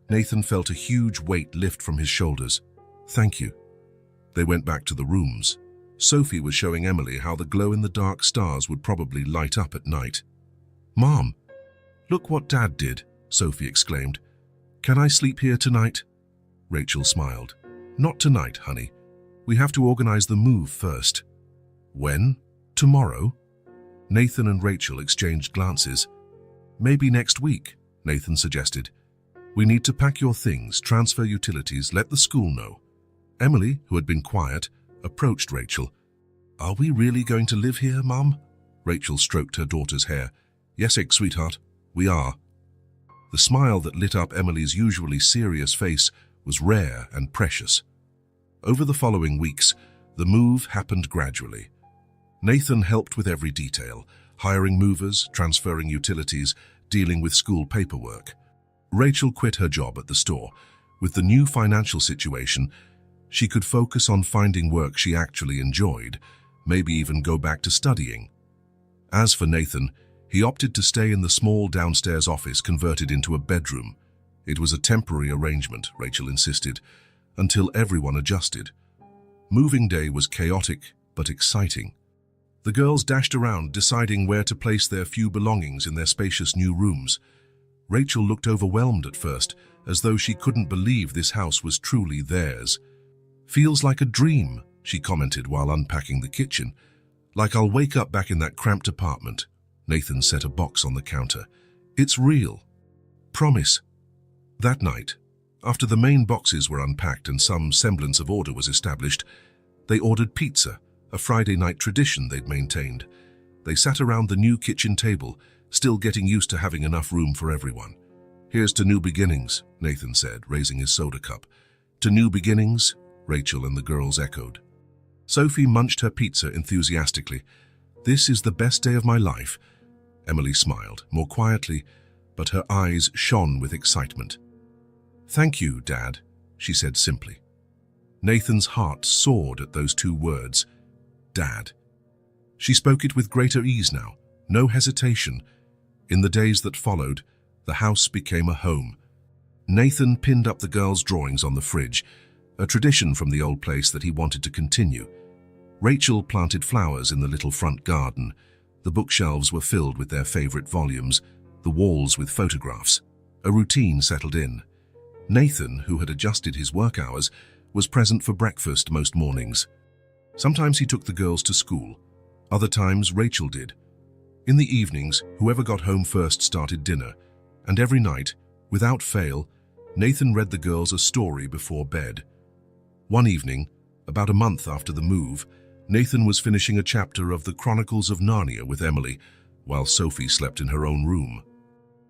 Nathan felt a huge weight lift from his shoulders. Thank you. They went back to the rooms. Sophie was showing Emily how the glow-in-the-dark stars would probably light up at night. Mom, look what Dad did, Sophie exclaimed. Can I sleep here tonight? Rachel smiled. Not tonight, honey. We have to organize the move first. When? Tomorrow? Nathan and Rachel exchanged glances. Maybe next week, Nathan suggested. We need to pack your things, transfer utilities, let the school know. Emily, who had been quiet, approached Rachel. Are we really going to live here, Mum? Rachel stroked her daughter's hair. Yes, sweetheart, we are. The smile that lit up Emily's usually serious face was rare and precious. Over the following weeks, the move happened gradually. Nathan helped with every detail, hiring movers, transferring utilities, dealing with school paperwork. Rachel quit her job at the store. With the new financial situation, she could focus on finding work she actually enjoyed, maybe even go back to studying. As for Nathan, he opted to stay in the small downstairs office converted into a bedroom. It was a temporary arrangement, Rachel insisted, until everyone adjusted. Moving day was chaotic, but exciting. The girls dashed around, deciding where to place their few belongings in their spacious new rooms. Rachel looked overwhelmed at first, as though she couldn't believe this house was truly theirs. Feels like a dream, she commented while unpacking the kitchen. Like I'll wake up back in that cramped apartment. Nathan set a box on the counter. It's real. Promise. That night, after the main boxes were unpacked and some semblance of order was established, they ordered pizza, a Friday night tradition they'd maintained. They sat around the new kitchen table, still getting used to having enough room for everyone. Here's to new beginnings, Nathan said, raising his soda cup. To new beginnings, Rachel and the girls echoed. Sophie munched her pizza enthusiastically. This is the best day of my life. Emily smiled, more quietly, but her eyes shone with excitement. Thank you, Dad, she said simply. Nathan's heart soared at those two words, Dad. She spoke it with greater ease now, no hesitation. In the days that followed, the house became a home. Nathan pinned up the girls' drawings on the fridge, a tradition from the old place that he wanted to continue. Rachel planted flowers in the little front garden. The bookshelves were filled with their favorite volumes, the walls with photographs. A routine settled in. Nathan, who had adjusted his work hours, was present for breakfast most mornings. Sometimes he took the girls to school. Other times, Rachel did. In the evenings, whoever got home first started dinner, and every night, without fail, Nathan read the girls a story before bed. One evening, about a month after the move, Nathan was finishing a chapter of the Chronicles of Narnia with Emily, while Sophie slept in her own room.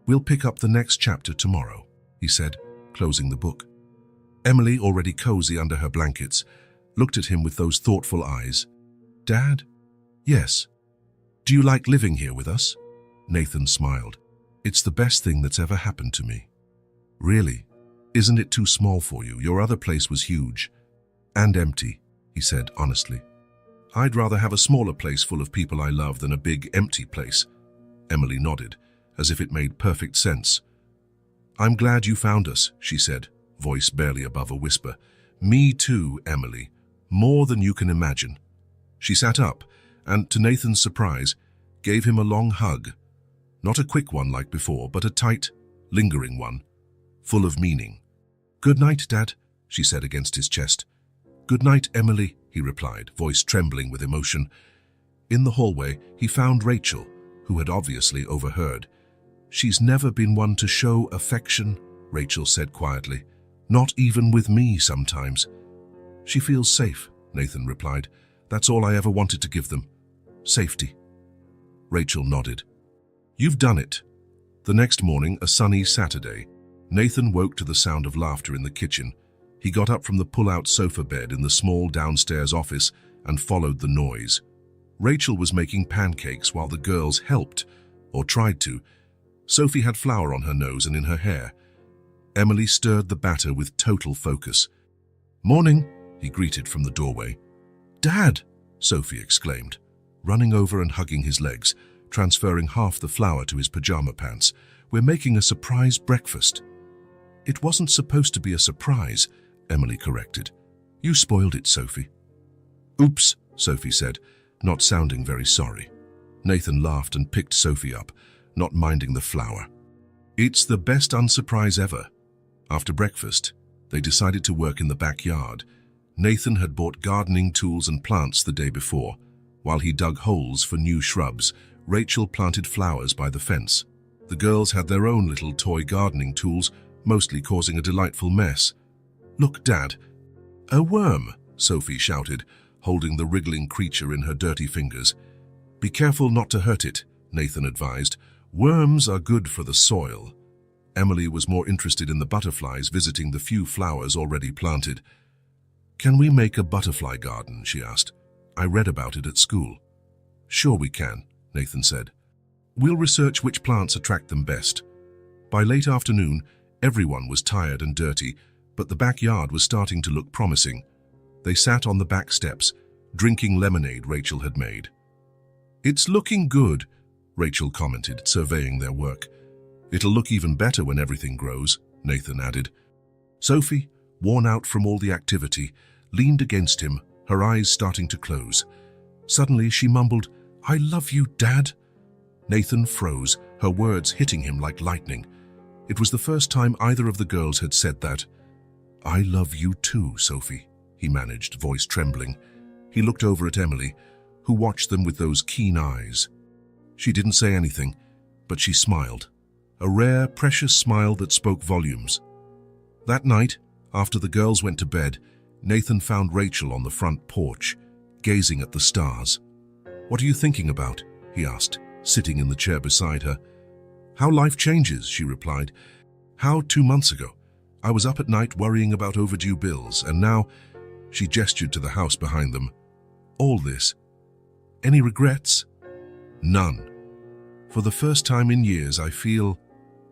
We'll pick up the next chapter tomorrow, he said, closing the book. Emily, already cozy under her blankets, looked at him with those thoughtful eyes. Dad? Yes. Do you like living here with us? Nathan smiled. It's the best thing that's ever happened to me. Really? Isn't it too small for you? Your other place was huge. And empty, he said honestly. I'd rather have a smaller place full of people I love than a big, empty place. Emily nodded, as if it made perfect sense. "I'm glad you found us," she said, voice barely above a whisper. "Me too, Emily. More than you can imagine." She sat up and, to Nathan's surprise, gave him a long hug. Not a quick one like before, but a tight, lingering one, full of meaning. "Good night, Dad," she said against his chest. "Good night, Emily," he replied, voice trembling with emotion. In the hallway, he found Rachel, who had obviously overheard. "She's never been one to show affection," Rachel said quietly. "Not even with me sometimes." "She feels safe," Nathan replied. "That's all I ever wanted to give them. Safety." Rachel nodded. "You've done it." The next morning, a sunny Saturday, Nathan woke to the sound of laughter in the kitchen. He got up from the pull-out sofa bed in the small downstairs office and followed the noise. Rachel was making pancakes while the girls helped, or tried to. Sophie had flour on her nose and in her hair. Emily stirred the batter with total focus. "Morning," he greeted from the doorway. "Dad!" Sophie exclaimed, running over and hugging his legs, transferring half the flour to his pajama pants. "We're making a surprise breakfast." "It wasn't supposed to be a surprise," Emily corrected. "You spoiled it, Sophie." "Oops," Sophie said, not sounding very sorry. Nathan laughed and picked Sophie up, not minding the flour. "It's the best unsurprise ever." After breakfast, they decided to work in the backyard. Nathan had bought gardening tools and plants the day before. While he dug holes for new shrubs, Rachel planted flowers by the fence. The girls had their own little toy gardening tools, mostly causing a delightful mess. "Look, Dad." "A worm," Sophie shouted, holding the wriggling creature in her dirty fingers. "Be careful not to hurt it," Nathan advised. "Worms are good for the soil." Emily was more interested in the butterflies visiting the few flowers already planted. "Can we make a butterfly garden?" she asked. "I read about it at school." "Sure we can," Nathan said. "We'll research which plants attract them best." By late afternoon, everyone was tired and dirty, but the backyard was starting to look promising. They sat on the back steps, drinking lemonade Rachel had made. "It's looking good," Rachel commented, surveying their work. "It'll look even better when everything grows," Nathan added. Sophie, worn out from all the activity, leaned against him, her eyes starting to close. Suddenly she mumbled, "I love you, Dad." Nathan froze, her words hitting him like lightning. It was the first time either of the girls had said that. "I love you too, Sophie," he managed, voice trembling. He looked over at Emily, who watched them with those keen eyes. She didn't say anything, but she smiled. A rare, precious smile that spoke volumes. That night, after the girls went to bed, Nathan found Rachel on the front porch, gazing at the stars. "What are you thinking about?" he asked, sitting in the chair beside her. "How life changes," she replied. "How 2 months ago, I was up at night worrying about overdue bills, and now," she gestured to the house behind them, "all this. Any regrets?" "None. For the first time in years, I feel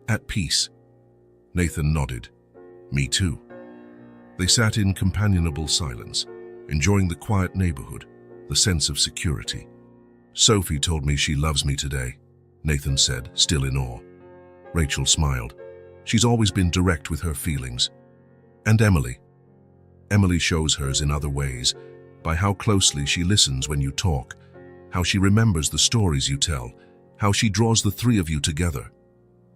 at peace." Nathan nodded. "Me too." They sat in companionable silence, enjoying the quiet neighborhood, the sense of security. "Sophie told me she loves me today," Nathan said, still in awe. Rachel smiled. "She's always been direct with her feelings." "And Emily?" "Emily shows hers in other ways, by how closely she listens when you talk, how she remembers the stories you tell, how she draws the three of you together."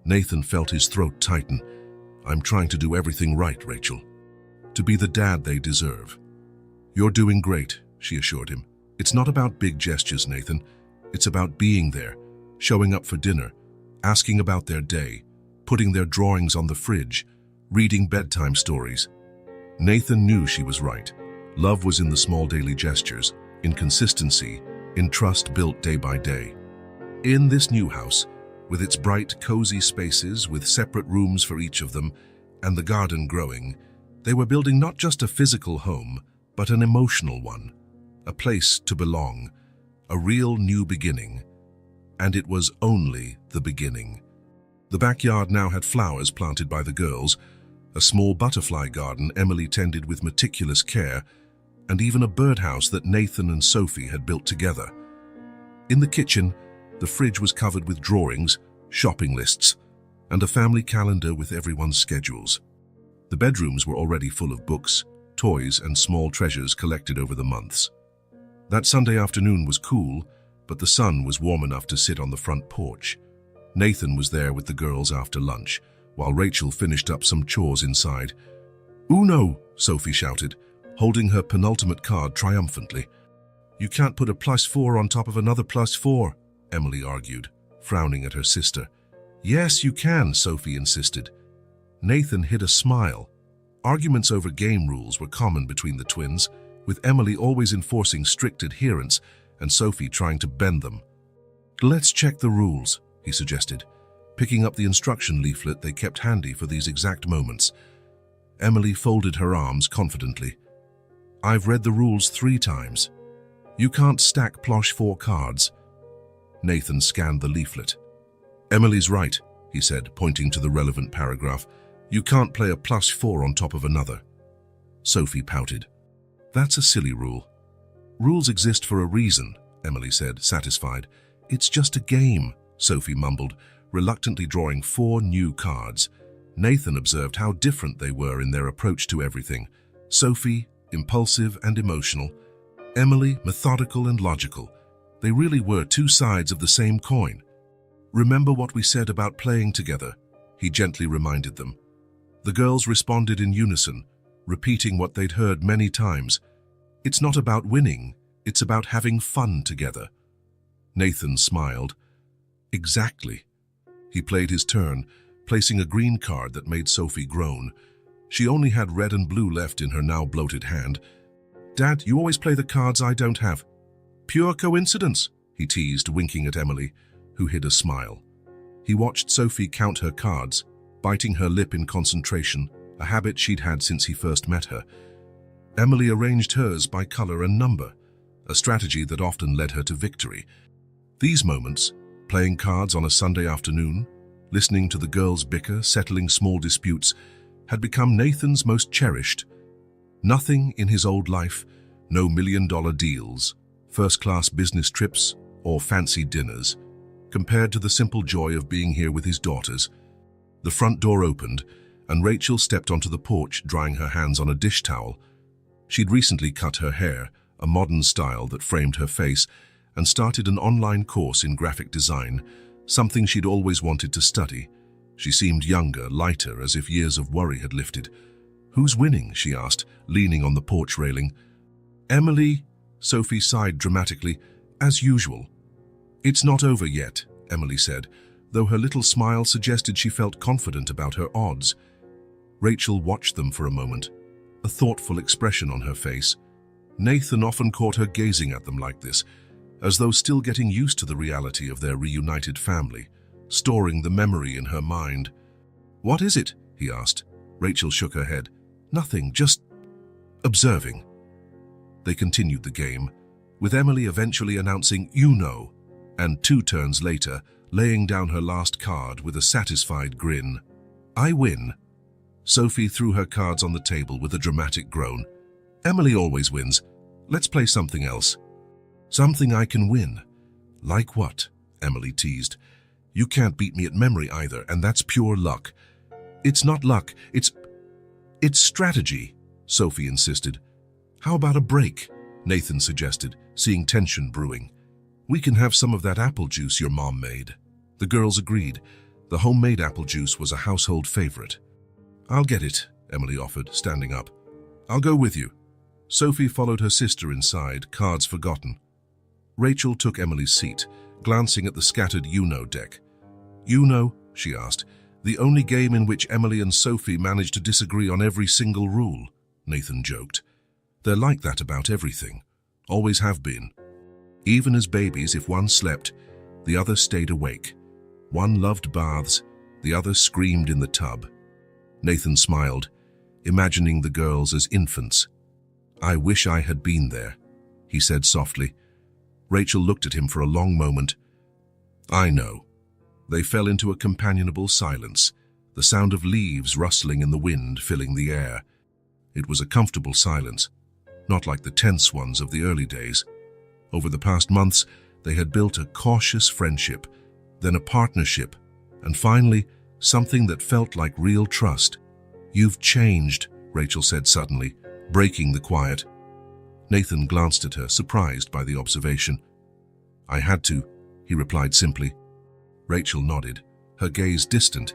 Nathan felt his throat tighten. "I'm trying to do everything right, Rachel. To be the dad they deserve." "You're doing great," she assured him. "It's not about big gestures, Nathan. It's about being there, showing up for dinner, asking about their day, putting their drawings on the fridge, reading bedtime stories." Nathan knew she was right. Love was in the small daily gestures, in consistency, in trust built day by day. In this new house, with its bright, cozy spaces with separate rooms for each of them, and the garden growing, they were building not just a physical home, but an emotional one, a place to belong, a real new beginning. And it was only the beginning. The backyard now had flowers planted by the girls, a small butterfly garden Emily tended with meticulous care, and even a birdhouse that Nathan and Sophie had built together. In the kitchen, the fridge was covered with drawings, shopping lists, and a family calendar with everyone's schedules. The bedrooms were already full of books, toys, and small treasures collected over the months. That Sunday afternoon was cool, but the sun was warm enough to sit on the front porch. Nathan was there with the girls after lunch, while Rachel finished up some chores inside. "Uno!" Sophie shouted, holding her penultimate card triumphantly. "You can't put a +4 on top of another +4, Emily argued, frowning at her sister. "Yes, you can," Sophie insisted. Nathan hid a smile. Arguments over game rules were common between the twins, with Emily always enforcing strict adherence and Sophie trying to bend them. "Let's check the rules," he suggested, picking up the instruction leaflet they kept handy for these exact moments. Emily folded her arms confidently. "I've read the rules 3 times. You can't stack +4 cards." Nathan scanned the leaflet. "Emily's right," he said, pointing to the relevant paragraph. "You can't play a +4 on top of another." Sophie pouted. "That's a silly rule." "Rules exist for a reason," Emily said, satisfied. "It's just a game," Sophie mumbled, reluctantly drawing 4 new cards. Nathan observed how different they were in their approach to everything. Sophie, impulsive and emotional. Emily, methodical and logical. They really were 2 sides of the same coin. "Remember what we said about playing together," he gently reminded them. The girls responded in unison, repeating what they'd heard many times. "It's not about winning, it's about having fun together." Nathan smiled. "Exactly." He played his turn, placing a green card that made Sophie groan. She only had red and blue left in her now bloated hand. "Dad, you always play the cards I don't have." "Pure coincidence," he teased, winking at Emily, who hid a smile. He watched Sophie count her cards, biting her lip in concentration, a habit she'd had since he first met her. Emily arranged hers by color and number, a strategy that often led her to victory. These moments, playing cards on a Sunday afternoon, listening to the girls bicker, settling small disputes, had become Nathan's most cherished. Nothing in his old life, no million-dollar deals, first-class business trips, or fancy dinners, compared to the simple joy of being here with his daughters. The front door opened, and Rachel stepped onto the porch, drying her hands on a dish towel. She'd recently cut her hair, a modern style that framed her face, and started an online course in graphic design, something she'd always wanted to study. She seemed younger, lighter, as if years of worry had lifted. "Who's winning?" she asked, leaning on the porch railing. "Emily," Sophie sighed dramatically, "as usual." "It's not over yet," Emily said, though her little smile suggested she felt confident about her odds. Rachel watched them for a moment, a thoughtful expression on her face. Nathan often caught her gazing at them like this, as though still getting used to the reality of their reunited family, storing the memory in her mind. "What is it?" he asked. Rachel shook her head. "Nothing, just observing." They continued the game, with Emily eventually announcing "Uno," and 2 turns later, laying down her last card with a satisfied grin. "I win." Sophie threw her cards on the table with a dramatic groan. "Emily always wins. Let's play something else." "Something I can win." "Like what?" Emily teased. "You can't beat me at memory either, and that's pure luck." "It's not luck, it's strategy," Sophie insisted. "How about a break?" Nathan suggested, seeing tension brewing. "We can have some of that apple juice your mom made." The girls agreed. The homemade apple juice was a household favorite. "I'll get it," Emily offered, standing up. "I'll go with you." Sophie followed her sister inside, cards forgotten. Rachel took Emily's seat, glancing at the scattered Uno deck. "Uno?" she asked. "The only game in which Emily and Sophie managed to disagree on every single rule," Nathan joked. "They're like that about everything. Always have been. Even as babies, if one slept, the other stayed awake. One loved baths, the other screamed in the tub." Nathan smiled, imagining the girls as infants. "I wish I had been there," he said softly. Rachel looked at him for a long moment. "I know." They fell into a companionable silence, the sound of leaves rustling in the wind filling the air. It was a comfortable silence, not like the tense ones of the early days. Over the past months, they had built a cautious friendship, then a partnership, and finally, something that felt like real trust. "You've changed," Rachel said suddenly, breaking the quiet. Nathan glanced at her, surprised by the observation. "I had to," he replied simply. Rachel nodded, her gaze distant,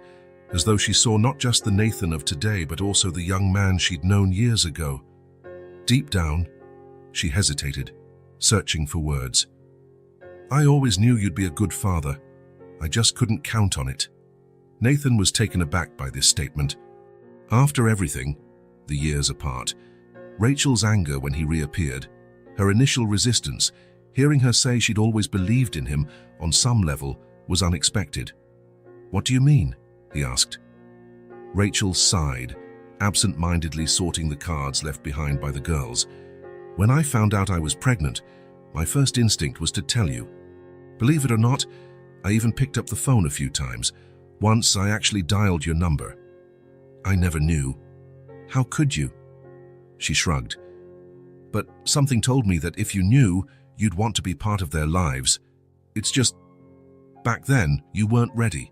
as though she saw not just the Nathan of today but also the young man she'd known years ago. Deep down, she hesitated, searching for words. "I always knew you'd be a good father. I just couldn't count on it." Nathan was taken aback by this statement. After everything, the years apart, Rachel's anger when he reappeared, her initial resistance, hearing her say she'd always believed in him on some level, was unexpected. "What do you mean?" he asked. Rachel sighed, absent-mindedly sorting the cards left behind by the girls. "When I found out I was pregnant, my first instinct was to tell you. Believe it or not, I even picked up the phone a few times. Once I actually dialed your number. I never knew. How could you?" She shrugged. "But something told me that if you knew, you'd want to be part of their lives. It's just, back then, you weren't ready.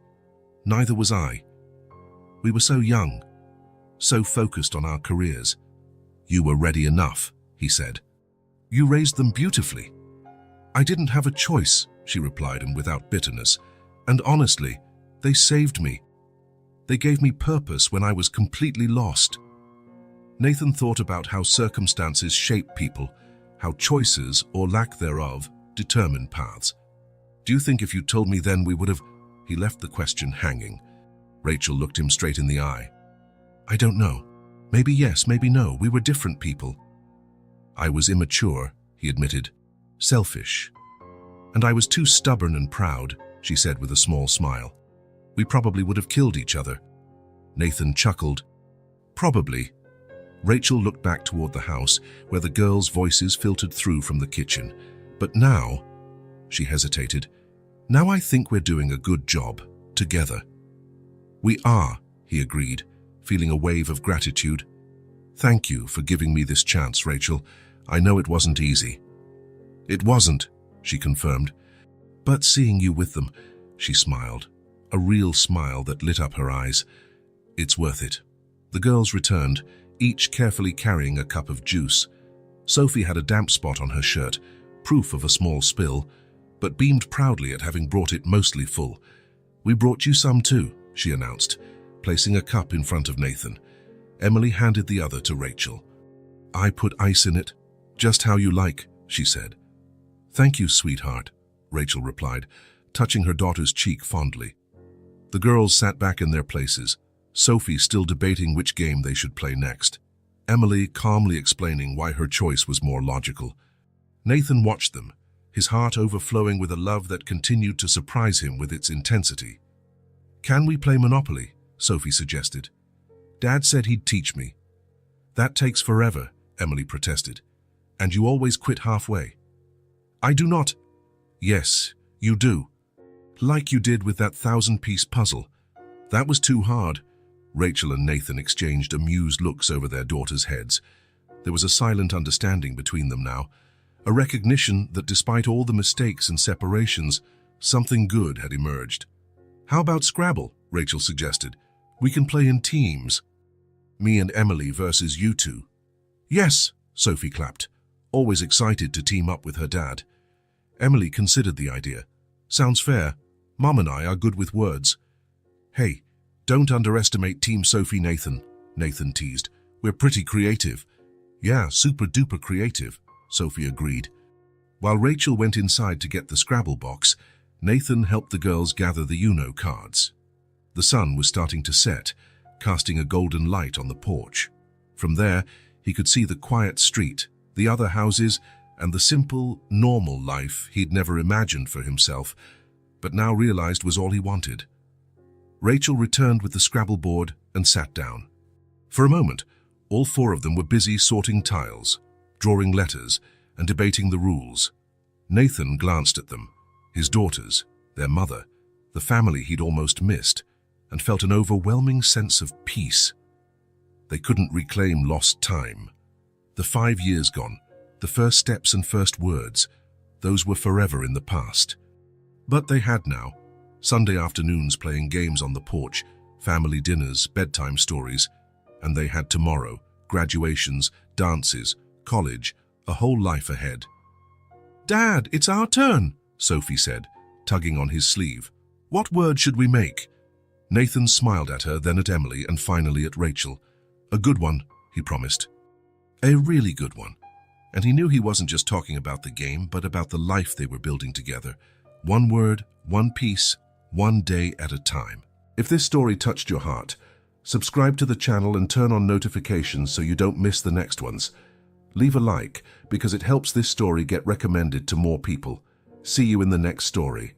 Neither was I. We were so young, so focused on our careers." "You were ready enough," he said. "You raised them beautifully." "I didn't have a choice," she replied, and without bitterness. "And honestly, they saved me. They gave me purpose when I was completely lost." Nathan thought about how circumstances shape people, how choices, or lack thereof, determine paths. "Do you think if you told me then we would have—" He left the question hanging. Rachel looked him straight in the eye. "I don't know. Maybe yes, maybe no. We were different people." "I was immature," he admitted. "Selfish. And I was too stubborn and proud," she said with a small smile. "We probably would have killed each other." Nathan chuckled. "Probably." Rachel looked back toward the house, where the girls' voices filtered through from the kitchen. "But now," she hesitated, "now I think we're doing a good job, together." "We are," he agreed, feeling a wave of gratitude. "Thank you for giving me this chance, Rachel. I know it wasn't easy." "It wasn't," she confirmed. "But seeing you with them," she smiled, a real smile that lit up her eyes. "It's worth it." The girls returned, each carefully carrying a cup of juice. Sophie had a damp spot on her shirt, proof of a small spill, but beamed proudly at having brought it mostly full. "We brought you some too," she announced, placing a cup in front of Nathan. Emily handed the other to Rachel. "I put ice in it, just how you like," she said. "Thank you, sweetheart," Rachel replied, touching her daughter's cheek fondly. The girls sat back in their places, Sophie still debating which game they should play next, Emily calmly explaining why her choice was more logical. Nathan watched them, his heart overflowing with a love that continued to surprise him with its intensity. "Can we play Monopoly?" Sophie suggested. "Dad said he'd teach me." "That takes forever," Emily protested. "And you always quit halfway." "I do not." "Yes, you do. Like you did with that 1,000-piece puzzle. That was too hard." Rachel and Nathan exchanged amused looks over their daughters' heads. There was a silent understanding between them now, a recognition that despite all the mistakes and separations, something good had emerged. "How about Scrabble?" Rachel suggested. "We can play in teams. Me and Emily versus you two." "Yes," Sophie clapped, always excited to team up with her dad. Emily considered the idea. "Sounds fair. Mom and I are good with words." "Hey, don't underestimate Team Sophie Nathan," Nathan teased. "We're pretty creative." "Yeah, super-duper creative," Sophie agreed. While Rachel went inside to get the Scrabble box, Nathan helped the girls gather the Uno cards. The sun was starting to set, casting a golden light on the porch. From there, he could see the quiet street, the other houses, and the simple, normal life he'd never imagined for himself, but now realized was all he wanted. Rachel returned with the Scrabble board and sat down. For a moment, all four of them were busy sorting tiles, drawing letters, and debating the rules. Nathan glanced at them, his daughters, their mother, the family he'd almost missed, and felt an overwhelming sense of peace. They couldn't reclaim lost time. The 5 years gone, the first steps and first words, those were forever in the past. But they had now, Sunday afternoons playing games on the porch, family dinners, bedtime stories, and they had tomorrow, graduations, dances, college, a whole life ahead. "Dad, it's our turn," Sophie said, tugging on his sleeve. "What word should we make?" Nathan smiled at her, then at Emily, and finally at Rachel. "A good one," he promised. A really good one. And he knew he wasn't just talking about the game, but about the life they were building together. One word, one piece, one day at a time. If this story touched your heart, subscribe to the channel and turn on notifications so you don't miss the next ones. Leave a like, because it helps this story get recommended to more people. See you in the next story.